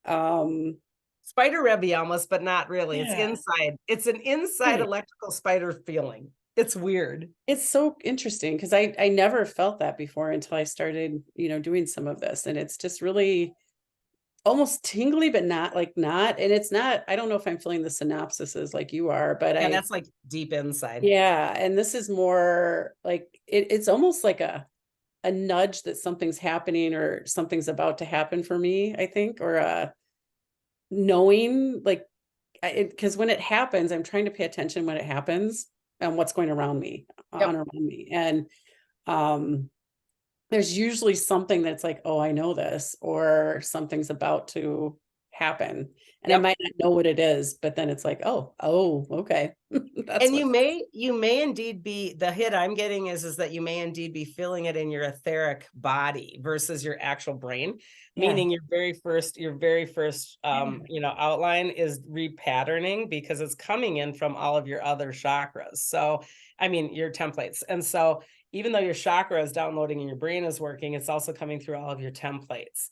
spider webby almost, but not really. It's yeah, inside. It's an inside right. electrical spider feeling. It's weird. It's so interesting because I never felt that before until I started, doing some of this. And it's just really almost tingly, but not like not. And it's not, I don't know if I'm feeling the synopsises like you are, but Yeah, that's like deep inside. yeah. And this is more like it's almost like a nudge that something's happening or something's about to happen for me, I think, or knowing like because when it happens, I'm trying to pay attention when it happens and what's going around me, on Yep. around me. And um there's usually something that's like, oh, I know this, or something's about to happen. And I Yep. might not know what it is, but then it's like, oh, okay. That's And what you may indeed be the hit I'm getting is that you may indeed be feeling it in your etheric body versus your actual brain, yeah. meaning your very first Yeah. outline is repatterning because it's coming in from all of your other chakras. So, I mean, your templates. And so even though your chakra is downloading and your brain is working, it's also coming through all of your templates.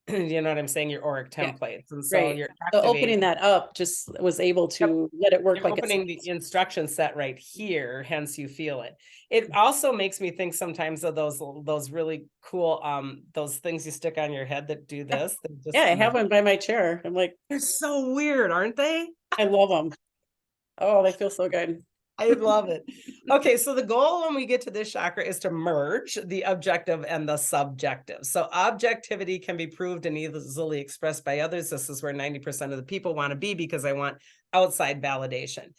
You know what I'm saying? Your auric Yeah. templates. And so Right. you're So opening activating. that up just was able to let it work You're like it's opening the instruction set right here, hence you feel it. It also makes me think sometimes of those really cool those things you stick on your head that do this. They're yeah, just I have one by my chair. I'm like, they're so weird, aren't they? I love them. Oh, they feel so good. I love it. Okay, so the goal when we get to this chakra is to merge the objective and the subjective. So objectivity can be proved and easily expressed by others. This is where 90% of the people want to be because I want outside validation.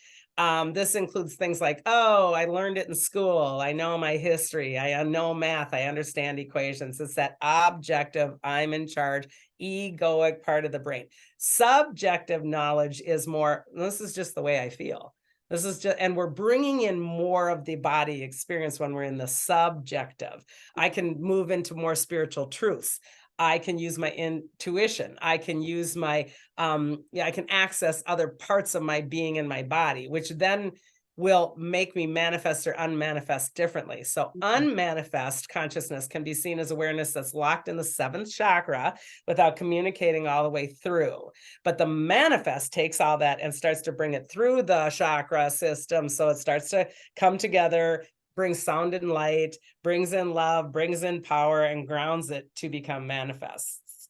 This includes things like, oh, I learned it in school. I know my history. I know math. I understand equations. It's that objective, I'm in charge, egoic part of the brain. Subjective knowledge is more, this is just the way I feel. This is just, and we're bringing in more of the body experience when we're in the subjective. I can move into more spiritual truths. I can use my intuition. I can use my, I can access other parts of my being in my body, which then will make me manifest or unmanifest differently. So Mhm. unmanifest consciousness can be seen as awareness that's locked in the seventh chakra without communicating all the way through. But the manifest takes all that and starts to bring it through the chakra system. So it starts to come together, brings sound and light, brings in love, brings in power, and grounds it to become manifests.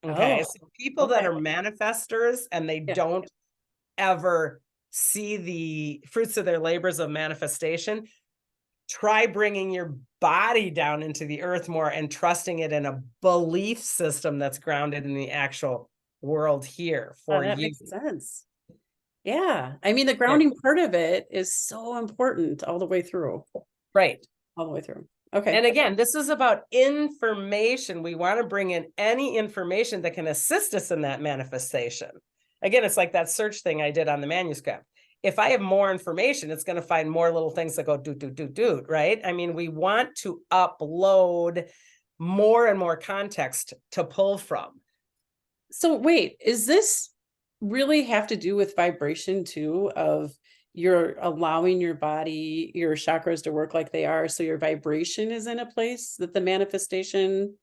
Okay. Oh, So people that okay. are manifestors and they Yeah. don't ever see the fruits of their labors of manifestation, try bringing your body down into the earth more and trusting it in a belief system that's grounded in the actual world here Oh, for that you. makes sense. Yeah. I mean, the Yeah. grounding part of it is so important all the way through. Right. All the way through. Okay. And again, this is about information. We want to bring in any information that can assist us in that manifestation. Again, it's like that search thing I did on the manuscript. If I have more information, it's going to find more little things that go do, right? I mean, we want to upload more and more context to pull from. So wait, is this really have to do with vibration too, of you're allowing your body, your chakras to work like they are, so your vibration is in a place that the manifestation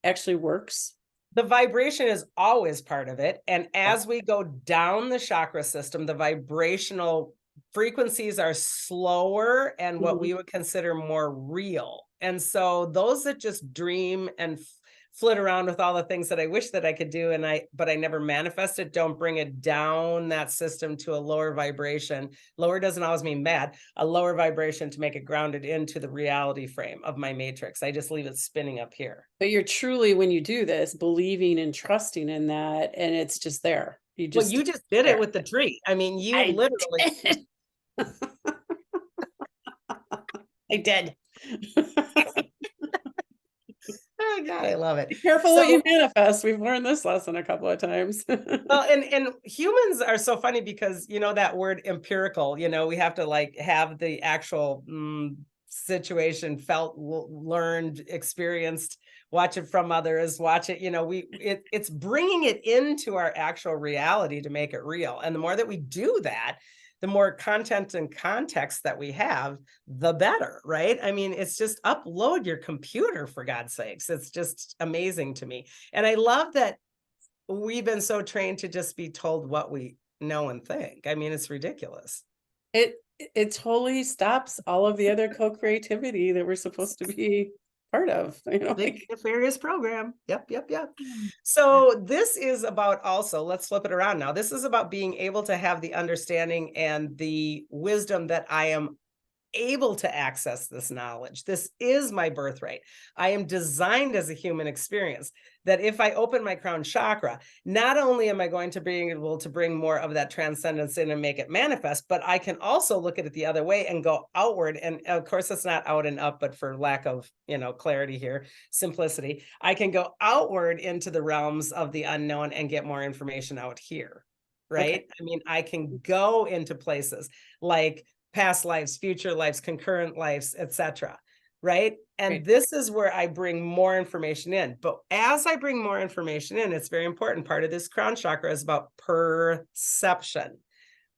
actually works? The vibration is always part of it. And Yeah. as we go down the chakra system, the vibrational frequencies are slower and what Mhm. we would consider more real. And so those that just dream and flit around with all the things that I wish that I could do but I never manifest it, don't bring it down that system to a lower vibration. Lower doesn't always mean bad, a lower vibration to make it grounded into the reality frame of my matrix. I just leave it spinning up here. But you're truly, when you do this, believing and trusting in that, and it's just there. You Well, just you just did it there. with the tree. I mean, you I literally did. I did. oh God, I love it. Be careful what So, you manifest. We've learned this lesson a couple of times. well, and humans are so funny because you know that word empirical, we have to like have the actual situation felt, learned, experienced, watch it from others, watch it, it's bringing it into our actual reality to make it real. And the more that we do that, the more content and context that we have, the better, right? I mean, it's just upload your computer for God's sakes. It's just amazing to me. And I love that we've been so trained to just be told what we know and think. I mean, it's ridiculous. It totally stops all of the other co-creativity that we're supposed to be part of, Big like nefarious program. Yep. Yeah. So this is about also, let's flip it around now. This is about being able to have the understanding and the wisdom that I am able to access this knowledge. This is my birthright. I am designed as a human experience that if I open my crown chakra, not only am I going to be able to bring more of that transcendence in and make it manifest, but I can also look at it the other way and go outward. And of course, it's not out and up, but for lack of, clarity here, simplicity, I can go outward into the realms of the unknown and get more information out here. Right. Okay. I mean, I can go into places like past lives, future lives, concurrent lives, etc. Right. And Great. this is where I bring more information in. But as I bring more information in, it's very important. Part of this crown chakra is about perception,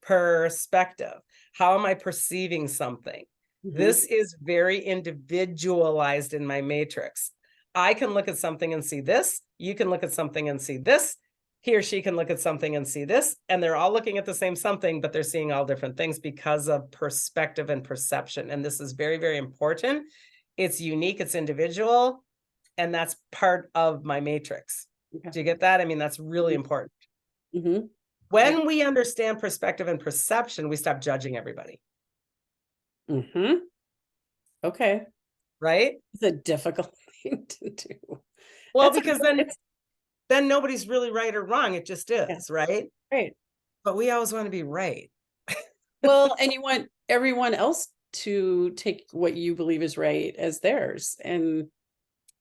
perspective. How am I perceiving something? This is very individualized in my matrix. I can look at something and see this. You can look at something and see this. He or she can look at something and see this, and they're all looking at the same something, but they're seeing all different things because of perspective and perception. And this is very, very important. It's unique, it's individual, and that's part of my matrix. Okay. Do you get that? I mean, that's really important. Mhm. When we understand perspective and perception, we stop judging everybody, Mhm. Okay. right? It's a difficult thing to do. Well, That's because it's then nobody's really right or wrong. It just yeah, is, right? right. But we always want to be right. Well, and you want everyone else to take what you believe is right as theirs, and it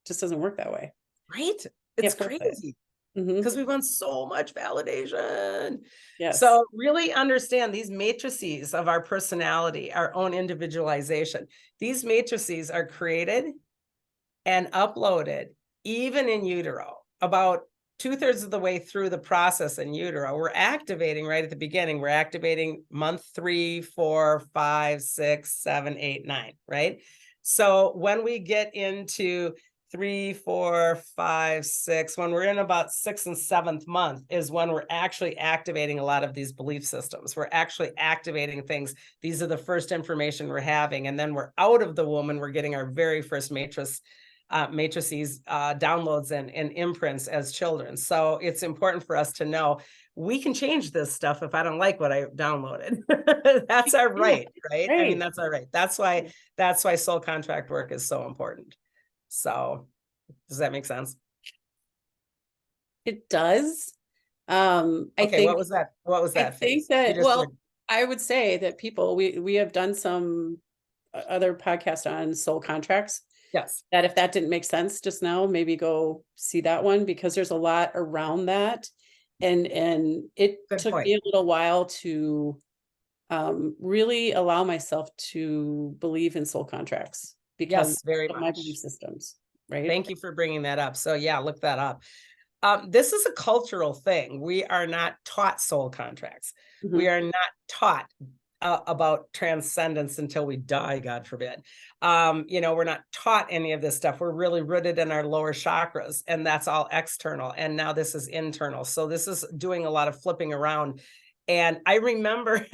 just doesn't work that way. Right? Yeah, It's perfect. crazy. Mhm. Because we want so much validation. Yes. So really understand these matrices of our personality, our own individualization. These matrices are created and uploaded even in utero. About 2/3 of the way through the process in utero, we're activating right at the beginning. We're activating month 3, 4, 5, 6, 7, 8, 9, right? So when we get into 3, 4, 5, 6, when we're in about 6th and 7th month is when we're actually activating a lot of these belief systems. We're actually activating things. These are the first information we're having. And then we're out of the womb and we're getting our very first matrix matrices, downloads and imprints as children. So it's important for us to know we can change this stuff if I don't like what I downloaded. That's our Yeah, right, right? I mean, right. that's our right. That's why soul contract work is so important. So does that make sense? It does. I Okay, what think was that? What was I that think phase? You that, just well, said, I would say that people, we have done some other podcasts on soul contracts, yes, that if that didn't make sense just now, maybe go see that one, because there's a lot around that. And it good took me point. a little while to really allow myself to believe in soul contracts because Yes, very of my belief much. systems, right? Thank you for bringing that up. So yeah, look that up. This is a cultural thing. We are not taught soul contracts. We Mhm. are not taught about transcendence until we die, God forbid. We're not taught any of this stuff. We're really rooted in our lower chakras, and that's all external. And now this is internal. So this is doing a lot of flipping around. And I remember,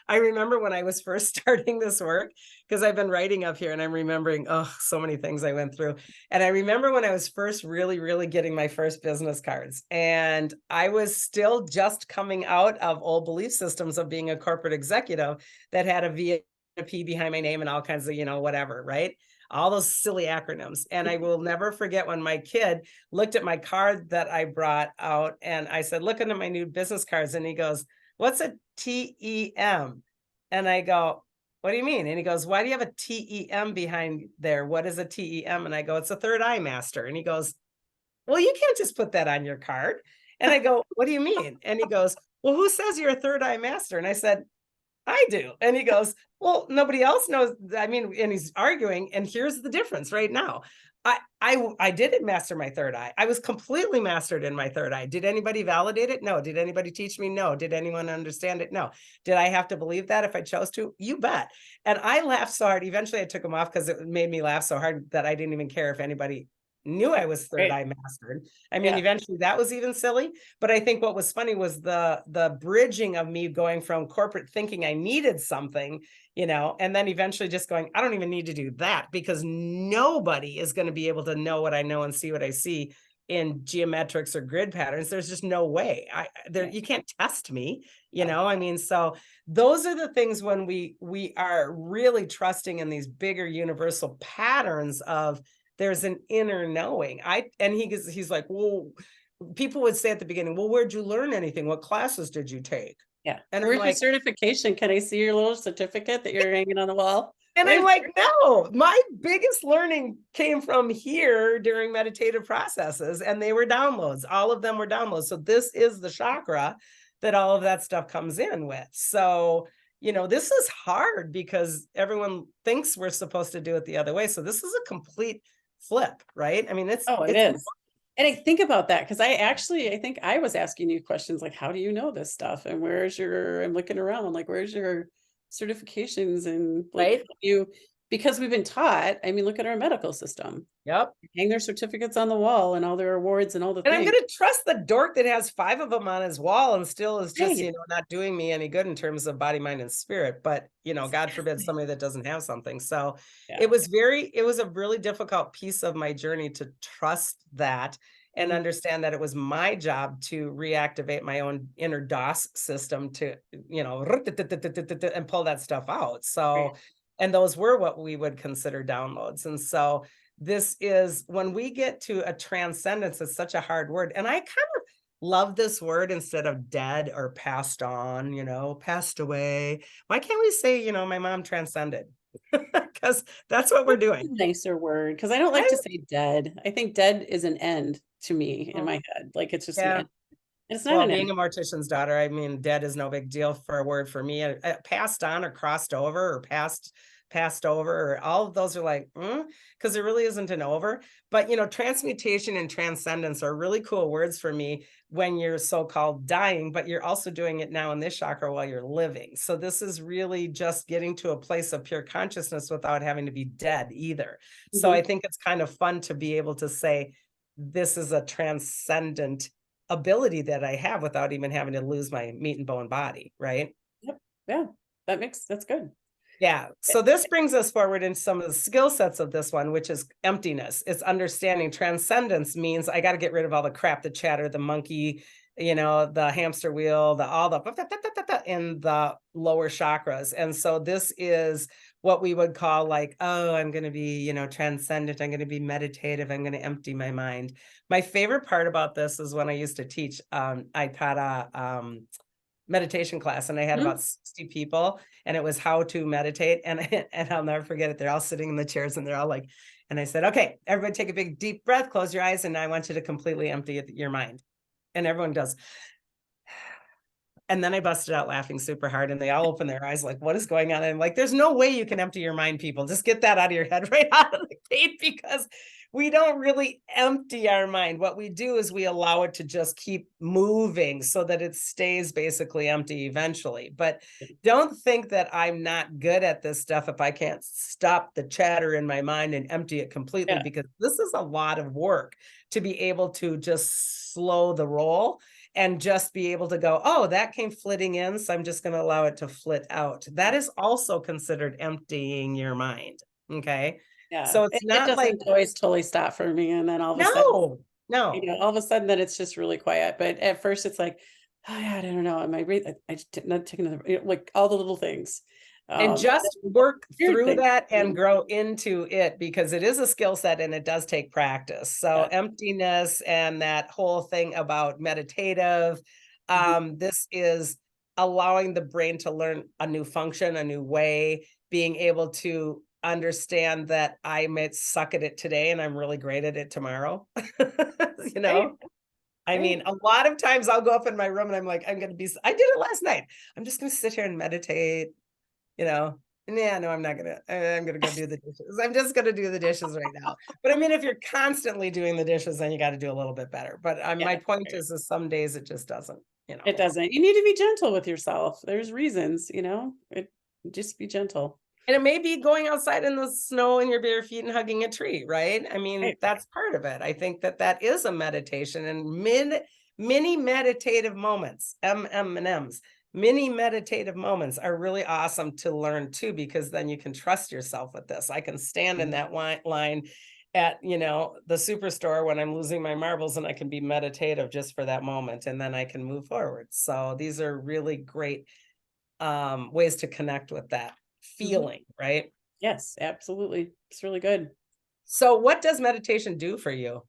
I remember when I was first starting this work, because I've been writing up here and I'm remembering, oh, so many things I went through. And I remember when I was first really, really getting my first business cards, and I was still just coming out of old belief systems of being a corporate executive that had a V and a P behind my name and all kinds of, whatever, right? All those silly acronyms. And I will never forget when my kid looked at my card that I brought out and I said, look into my new business cards. And he goes, what's a TEM? And I go, what do you mean? And he goes, why do you have a TEM behind there? What is a TEM? And I go, it's a third eye master. And he goes, well, you can't just put that on your card. And I go, what do you mean? And he goes, well, who says you're a third eye master? And I said, I do. And he goes, well, nobody else knows. I mean, and he's arguing. And here's the difference right now. I didn't master my third eye. I was completely mastered in my third eye. Did anybody validate it? No. Did anybody teach me? No. Did anyone understand it? No. Did I have to believe that if I chose to? You bet. And I laughed so hard. Eventually I took him off because it made me laugh so hard that I didn't even care if anybody knew I was third Right. eye mastered. I mean, Yeah. eventually that was even silly. But I think what was funny was the bridging of me going from corporate thinking I needed something, and then eventually just going, I don't even need to do that because nobody is going to be able to know what I know and see what I see in geometrics or grid patterns. There's just no way. Yeah. You can't test me, No. I mean, so those are the things when we are really trusting in these bigger universal patterns of there's an inner knowing. He's like, well, people would say at the beginning, well, where'd you learn anything? What classes did you take? Yeah. And I'm Where's your like, certification? Can I see your little certificate that you're hanging on the wall? Where's no, my biggest learning came from here during meditative processes, and they were downloads. All of them were downloads. So this is the chakra that all of that stuff comes in with. So, this is hard because everyone thinks we're supposed to do it the other way. So this is a complete flip, right? I mean, Oh, it it's is. And I think about that because I think I was asking you questions like, how do you know this stuff? And I'm looking around, like, where's your certifications? And like, right. because we've been taught, I mean, look at our medical system, Yep. hang their certificates on the wall and all their awards and all the And I'm things. going to trust the dork that has 5 of them on his wall and still is just, Right. not doing me any good in terms of body, mind, and spirit. But, God forbid somebody that doesn't have something. So Yeah. it was a really difficult piece of my journey to trust that and Mhm. understand that it was my job to reactivate my own inner DOS system to, and pull that stuff out. Right. So, and those were what we would consider downloads. And so, this is when we get to a transcendence, it's such a hard word. And I kind of love this word instead of dead or passed on, passed away. Why can't we say, my mom transcended? Because that's what we're That's doing. a nicer word because I don't like I, to say dead. I think dead is an end to me in mm, my head. Like it's just an yeah. end. And it's not Well, an being end. a mortician's daughter, I mean, dead is no big deal for a word for me. Passed on or crossed over or passed over, or all of those are like, because there really isn't an over. But transmutation and transcendence are really cool words for me when you're so-called dying, but you're also doing it now in this chakra while you're living. So this is really just getting to a place of pure consciousness without having to be dead either. So I Mhm. think it's kind of fun to be able to say, this is a transcendent ability that I have without even having to lose my meat and bone body, right? Yep. Yeah. That's good. Yeah. So this brings us forward into some of the skill sets of this one, which is emptiness. It's understanding. Transcendence means I got to get rid of all the crap, the chatter, the monkey, the hamster wheel, all the in the lower chakras. And so this is what we would call like, oh, I'm going to be, transcendent. I'm going to be meditative. I'm going to empty my mind. My favorite part about this is when I used to teach, I taught a meditation class, and I had Mhm. about 60 people, and it was how to meditate. And and I'll never forget it. They're all sitting in the chairs and they're all like, and I said, okay, everybody take a big deep breath, close your eyes, and I want you to completely empty your mind. And everyone does. And then I busted out laughing super hard, and they all opened their eyes like, what is going on? And I'm like, there's no way you can empty your mind, people. Just get that out of your head right out of the gate, because we don't really empty our mind. What we do is we allow it to just keep moving so that it stays basically empty eventually. But don't think that I'm not good at this stuff if I can't stop the chatter in my mind and empty it completely, Yeah. because this is a lot of work to be able to just slow the roll and just be able to go, oh, that came flitting in, so I'm just going to allow it to flit out. That is also considered emptying your mind. Okay. Yeah. So It, it's it not like, doesn't always totally stop for me. And then all of a sudden, no, no. all of a sudden then it's just really quiet. But at first it's like, oh yeah, I don't know. Am I breathing? I just not taking another, like all the little things. And And just then work weird through things. that and grow into it, because it is a skill set and it does take practice. So Yeah. emptiness and that whole thing about meditative, Mhm. this is allowing the brain to learn a new function, a new way, being able to understand that I might suck at it today and I'm really great at it tomorrow. you Right. know, I Right. mean, a lot of times I'll go up in my room and I'm like, I did it last night. I'm just going to sit here and meditate, you know. Yeah, no, I'm not gonna. I'm gonna go do the dishes. I'm just gonna do the dishes right now. But I mean, if you're constantly doing the dishes, then you got to do a little bit better. But Yeah. my point Right. is some days it just doesn't. It doesn't. You need to be gentle with yourself. There's reasons, just be gentle. And it may be going outside in the snow in your bare feet and hugging a tree, right? I mean, Right. that's part of it. I think that that is a meditation, and many meditative moments, M&Ms, many meditative moments are really awesome to learn too, because then you can trust yourself with this. I can stand in that line at, the superstore when I'm losing my marbles, and I can be meditative just for that moment, and then I can move forward. So these are really great ways to connect with that Mhm. feeling, right? Yes, absolutely. It's really good. So what does meditation do for you?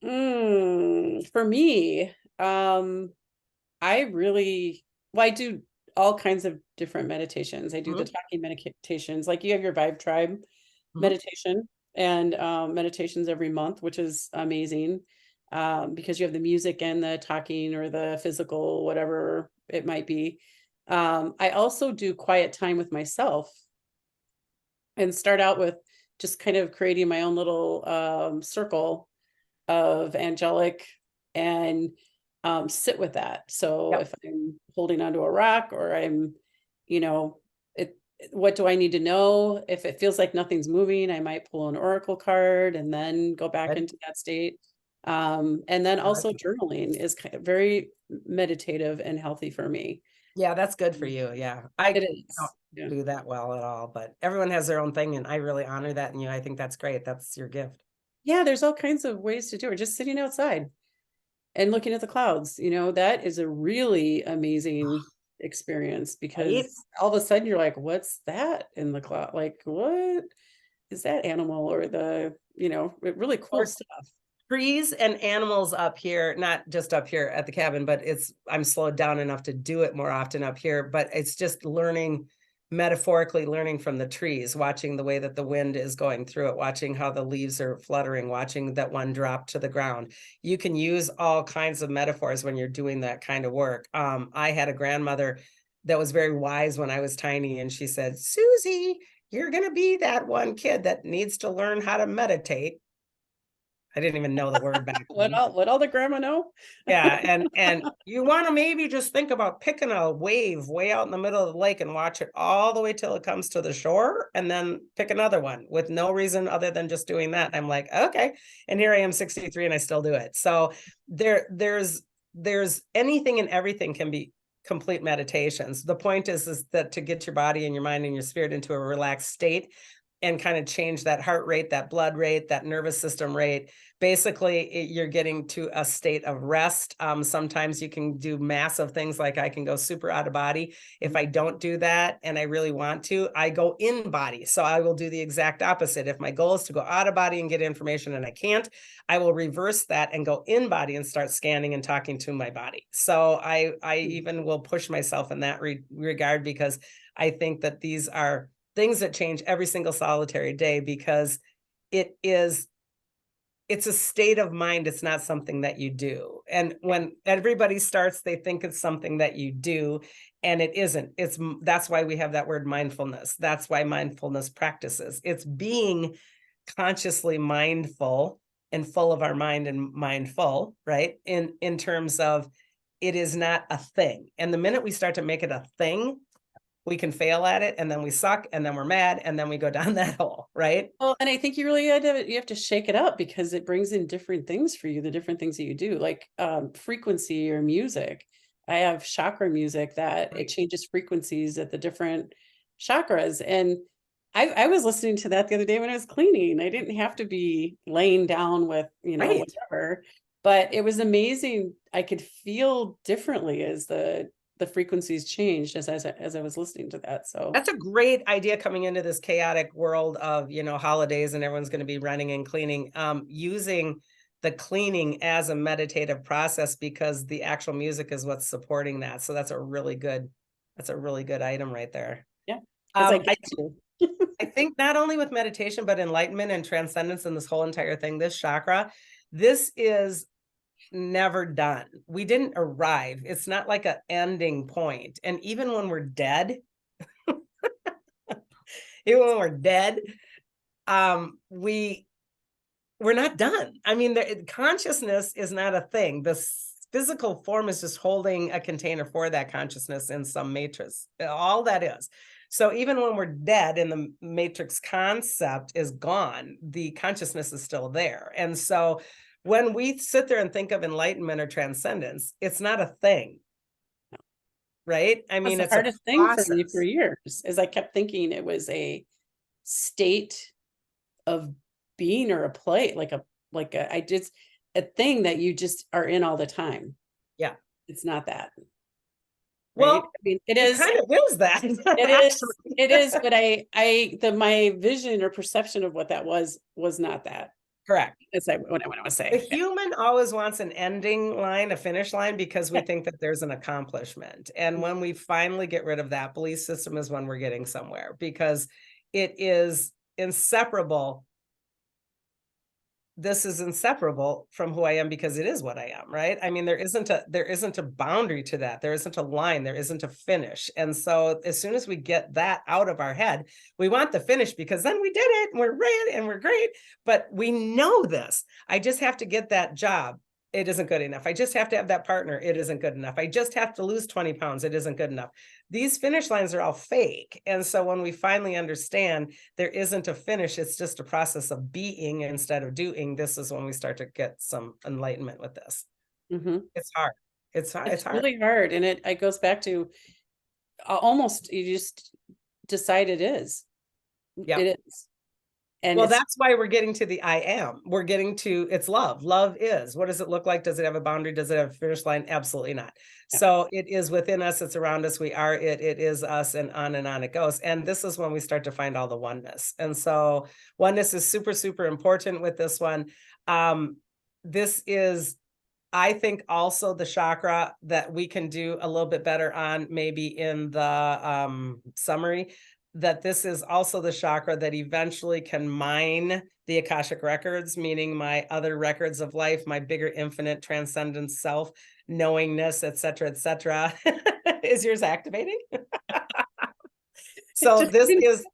For me, I really well, I do all kinds of different meditations. I do the Mhm, talking meditations, like you have your Vibe Tribe mhm, meditation and meditations every month, which is amazing. Because you have the music and the talking or the physical, whatever it might be. I also do quiet time with myself and start out with just kind of creating my own little circle of angelic and sit with that. So yep, if I'm holding onto a rock or you know, what do I need to know? If it feels like nothing's moving, I might pull an oracle card and then go back good, into that state. And then I like also it. journaling is kind of very meditative and healthy for me. Yeah, that's good for Mm. you, yeah. It I don't is. Yeah. do that well at all, but everyone has their own thing, and I really honor that in you. I think that's great. That's your gift. Yeah, there's all kinds of ways to do it. Just sitting outside and looking at the clouds, that is a really amazing experience Right? because all of a sudden you're like, "What's that in the cloud? Like, what is that animal?" Or really cool Or stuff. trees and animals up here, not just up here at the cabin, but I'm slowed down enough to do it more often up here, but it's just metaphorically learning from the trees, watching the way that the wind is going through it, watching how the leaves are fluttering, watching that one drop to the ground. You can use all kinds of metaphors when you're doing that kind of work. I had a grandmother that was very wise when I was tiny, and she said, Susie, you're going to be that one kid that needs to learn how to meditate. I didn't even know the word back then. What all the grandma know? Yeah, and you wanna maybe just think about picking a wave way out in the middle of the lake and watch it all the way till it comes to the shore, and then pick another one with no reason other than just doing that. I'm like, "Okay." And here I am 63 and I still do it. So there's anything and everything can be complete meditations. The point is that to get your body and your mind and your spirit into a relaxed state and kind of change that heart rate, that blood rate, that nervous system rate. Basically, you're getting to a state of rest. Sometimes you can do massive things like I can go super out of body. If I don't do that and I really want to, I go in body. So I will do the exact opposite. If my goal is to go out of body and get information and I can't, I will reverse that and go in body and start scanning and talking to my body. So I even will push myself in that regard, because I think that these are things that change every single solitary day, because it's a state of mind. It's not something that you do. And when everybody starts, they think it's something that you do, and it isn't. That's why we have that word mindfulness. That's why mindfulness practices. It's being consciously mindful and full of our mind and mindful, right? In terms of, it is not a thing. And the minute we start to make it a thing, we can fail at it, and then we suck, and then we're mad, and then we go down that hole, right? Well, and I think you really you have to shake it up, because it brings in different things for you, the different things that you do, like frequency or music. I have chakra music that it changes frequencies at the different chakras. And I was listening to that the other day when I was cleaning. I didn't have to be laying down with, Right. whatever, but it was amazing. I could feel differently as the frequencies changed as I was listening to that. So That's a great idea coming into this chaotic world of, holidays and everyone's going to be running and cleaning, using the cleaning as a meditative process, because the actual music is what's supporting that. So that's a really good item right there. yeah, because I I, get to. I think not only with meditation, but enlightenment and transcendence and this whole entire thing, this chakra, this is never done. We didn't arrive. It's not like an ending point. And even when we're dead, we're not done. I mean, consciousness is not a thing. The physical form is just holding a container for that consciousness in some matrix. All that is. So even when we're dead and the matrix concept is gone, the consciousness is still there. And so when we sit there and think of enlightenment or transcendence, it's not a thing, right? I mean, That's the it's a hardest thing for me for process. years, is I kept thinking it was a state of being or a play, like a thing that you just are in all the time. Yeah. It's not that, right? Well, I mean, it it is, kind of is that. it is, but my vision or perception of what that was not that. Correct. That's what I want to The say. Yeah. human always wants an ending line, a finish line, because we Yeah. think that there's an accomplishment. And when we finally get rid of that belief system is when we're getting somewhere, because it is inseparable. This is inseparable from who I am, because it is what I am, right? I mean, there isn't a boundary to that. There isn't a line, there isn't a finish. And so as soon as we get that out of our head, we want the finish, because then we did it and we're great and we're great. But we know this. I just have to get that job. It isn't good enough. I just have to have that partner. It isn't good enough. I just have to lose 20 pounds. It isn't good enough. These finish lines are all fake. And so when we finally understand there isn't a finish, it's just a process of being instead of doing, this is when we start to get some enlightenment with this. Mm-hmm. It's hard. It's hard. It's really hard. And it goes back to almost, you just decide it is. Yeah. It is. And Well, that's why we're getting to the I am. We're getting to, it's love. Love is. What does it look like? Does it have a boundary? Does it have a finish line? Absolutely not. Yeah. So it is within us. It's around us. We are it. It is us, and on it goes. And this is when we start to find all the oneness. And so oneness is super, super important with this one. This is, I think, also the chakra that we can do a little bit better on, maybe in the summary, that this is also the chakra that eventually can mine the Akashic records, meaning my other records of life, my bigger infinite transcendent self, knowingness, et cetera, et cetera. Is yours activating? So this is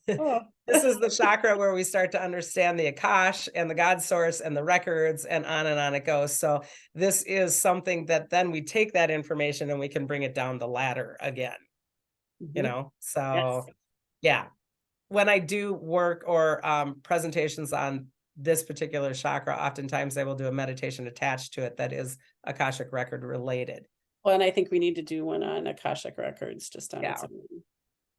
this is the chakra where we start to understand the Akash and the God source and the records, and on it goes. So this is something that then we take that information and we can bring it down the ladder again, so Yes. yeah. When I do work or presentations on this particular chakra, oftentimes I will do a meditation attached to it that is Akashic record related. Well, and I think we need to do one on Akashic Records just on its Yeah. own.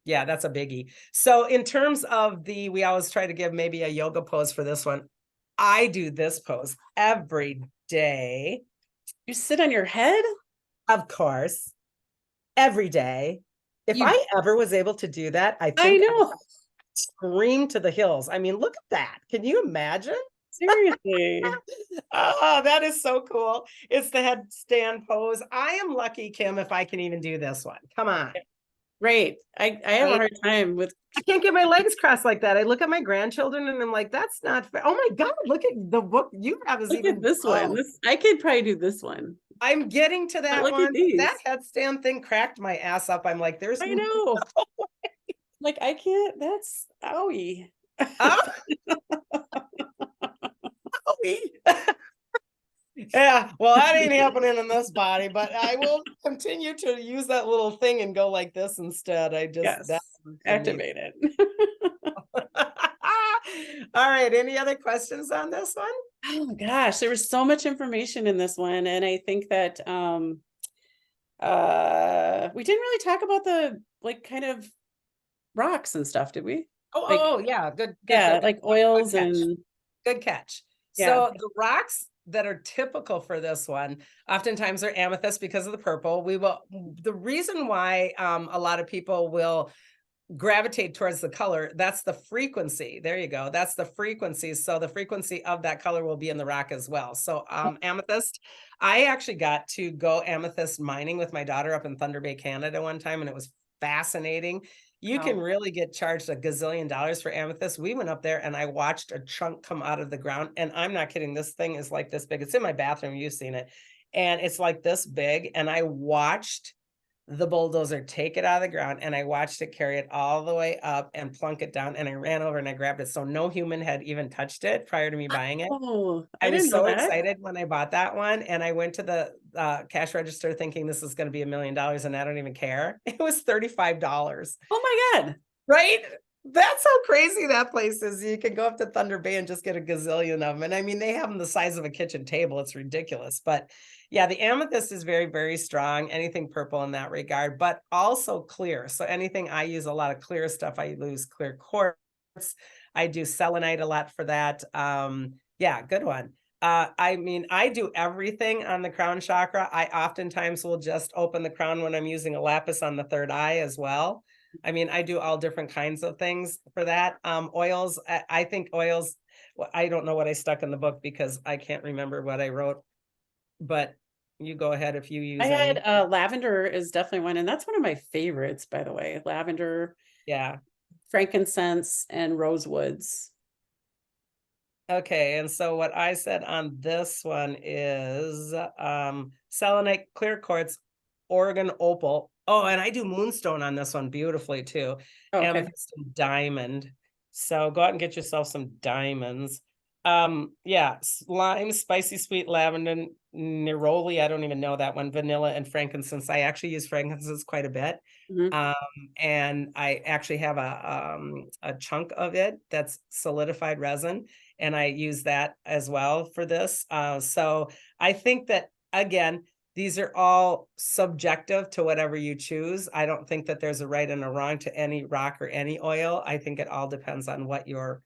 Yeah, that's a biggie. So in terms of we always try to give maybe a yoga pose for this one. I do this pose every day, You sit on your head? of course, every day. If You I ever was able to do that, I I think I'd know. scream to the hills. I mean, look at that. Can you imagine? Seriously. Oh, that is so cool. It's the headstand pose. I am lucky, Kim, if I can even do this one. Come on. Right. I have a Right? hard time with I can't get my legs crossed like that. I look at my grandchildren and I'm like, that's not fair. Oh my God, look at the book you have is look at even, this one. oh, This I could probably do this one. I'm getting to But that look at one. That these. headstand thing cracked my ass up. I'm like, there's I no know. Like I can't, that's owie. oh, yeah, well, that ain't happening in this body, but I will continue to use that little thing and go like this instead. I just, that Yes. for me. Activate it. All right. Any other questions on this one? Oh gosh, there was so much information in this one. And I think that we didn't really talk about the like kind of rocks and stuff, did we? Oh, Like, yeah. Good, good, yeah, good, like good oils catch. and Good catch. yeah. So the rocks that are typical for this one, oftentimes are amethyst because of the purple. The reason why a lot of people will gravitate towards the color, that's the frequency. There you go. That's the frequency. So the frequency of that color will be in the rock as well. So amethyst, I actually got to go amethyst mining with my daughter up in Thunder Bay, Canada one time, and it was fascinating. You can Wow. really get charged a gazillion dollars for amethyst. We went up there and I watched a chunk come out of the ground. And I'm not kidding. This thing is like this big. It's in my bathroom. You've seen it. And it's like this big. And I watched the bulldozer take it out of the ground and I watched it carry it all the way up and plunk it down. And I ran over and I grabbed it. So no human had even touched it prior to me buying it. Oh, I I was didn't know so that. excited when I bought that one, and I went to the cash register thinking this is going to be $1 million, and I don't even care. It was $35, Oh my God. right? That's how crazy that place is. You can go up to Thunder Bay and just get a gazillion of them. And I mean, they have them the size of a kitchen table. It's ridiculous. But yeah, the amethyst is very, very strong. Anything purple in that regard, but also clear. So anything, I use a lot of clear stuff. I use clear quartz. I do selenite a lot for that. Yeah, good one. I mean, I do everything on the crown chakra. I oftentimes will just open the crown when I'm using a lapis on the third eye as well. I mean, I do all different kinds of things for that. Oils, I think oils, well, I don't know what I stuck in the book because I can't remember what I wrote, but you go ahead if you I use had any. lavender is definitely one, and that's one of my favorites, by the way. Lavender, Yeah. frankincense, and rosewoods. Okay, and so what I said on this one is selenite, clear quartz, Oregon opal. Oh, and I do moonstone on this one beautifully too. Okay. Amethyst and diamond. So go out and get yourself some diamonds. Yeah, lime, spicy sweet lavender, neroli. I don't even know that one. Vanilla and frankincense. I actually use frankincense quite a bit. Mhm. Um, and I actually have a chunk of it that's solidified resin, and I use that as well for this. So I think that again, these are all subjective to whatever you choose. I don't think that there's a right and a wrong to any rock or any oil. I think it all depends on what your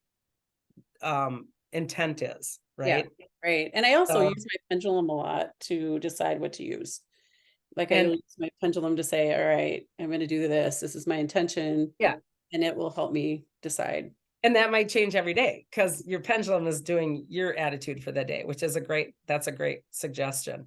intent is, Yeah, right? right. And I also So, use my pendulum a lot to decide what to use. Like I and use my pendulum to say, all right, I'm going to do this. This is my intention. yeah, And it will help me decide. and that might change every day because your pendulum is doing your attitude for the day, which is that's a great suggestion.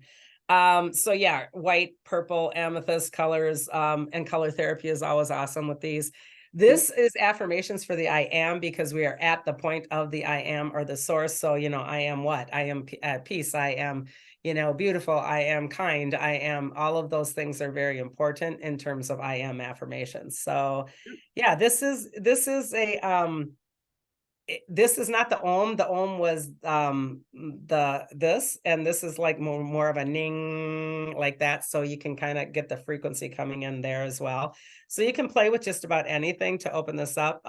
So yeah, white, purple, amethyst colors, and color therapy is always awesome with these. This is affirmations for the I am, because we are at the point of the I am or the source. So, I am what? I am at peace. I am, beautiful. I am kind. I am, all of those things are very important in terms of I am affirmations. So yeah, this is a, This is not the Om. The Om was this, and this is like more of a ning like that. So you can kind of get the frequency coming in there as well. So you can play with just about anything to open this up.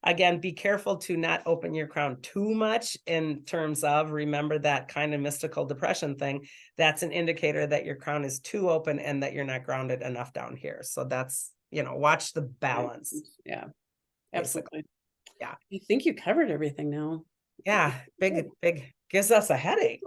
Again, be careful to not open your crown too much in terms of, remember that kind of mystical depression thing. That's an indicator that your crown is too open and that you're not grounded enough down here. So that's, watch the balance. Yeah, Basically. absolutely. Yeah. I think you covered everything now. Yeah, big gives us a headache.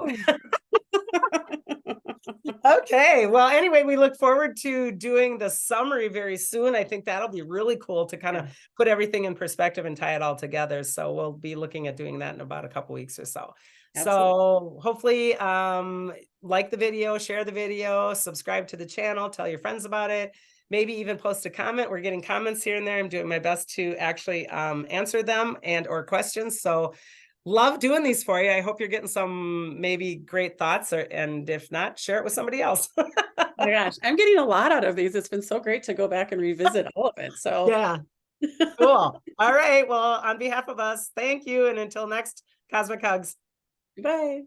Okay, well, anyway, we look forward to doing the summary very soon. I think that'll be really cool to kind of put everything in perspective and tie it all together. So we'll be looking at doing that in about a couple weeks or so. Absolutely. So hopefully, like the video, share the video, subscribe to the channel, tell your friends about it. Maybe even post a comment. We're getting comments here and there. I'm doing my best to actually answer them and or questions. So love doing these for you. I hope you're getting some maybe great thoughts, and if not, share it with somebody else. Oh my gosh, I'm getting a lot out of these. It's been so great to go back and revisit all of it. So Yeah, cool. All right. Well, on behalf of us, thank you. And until next, Cosmic Hugs. bye.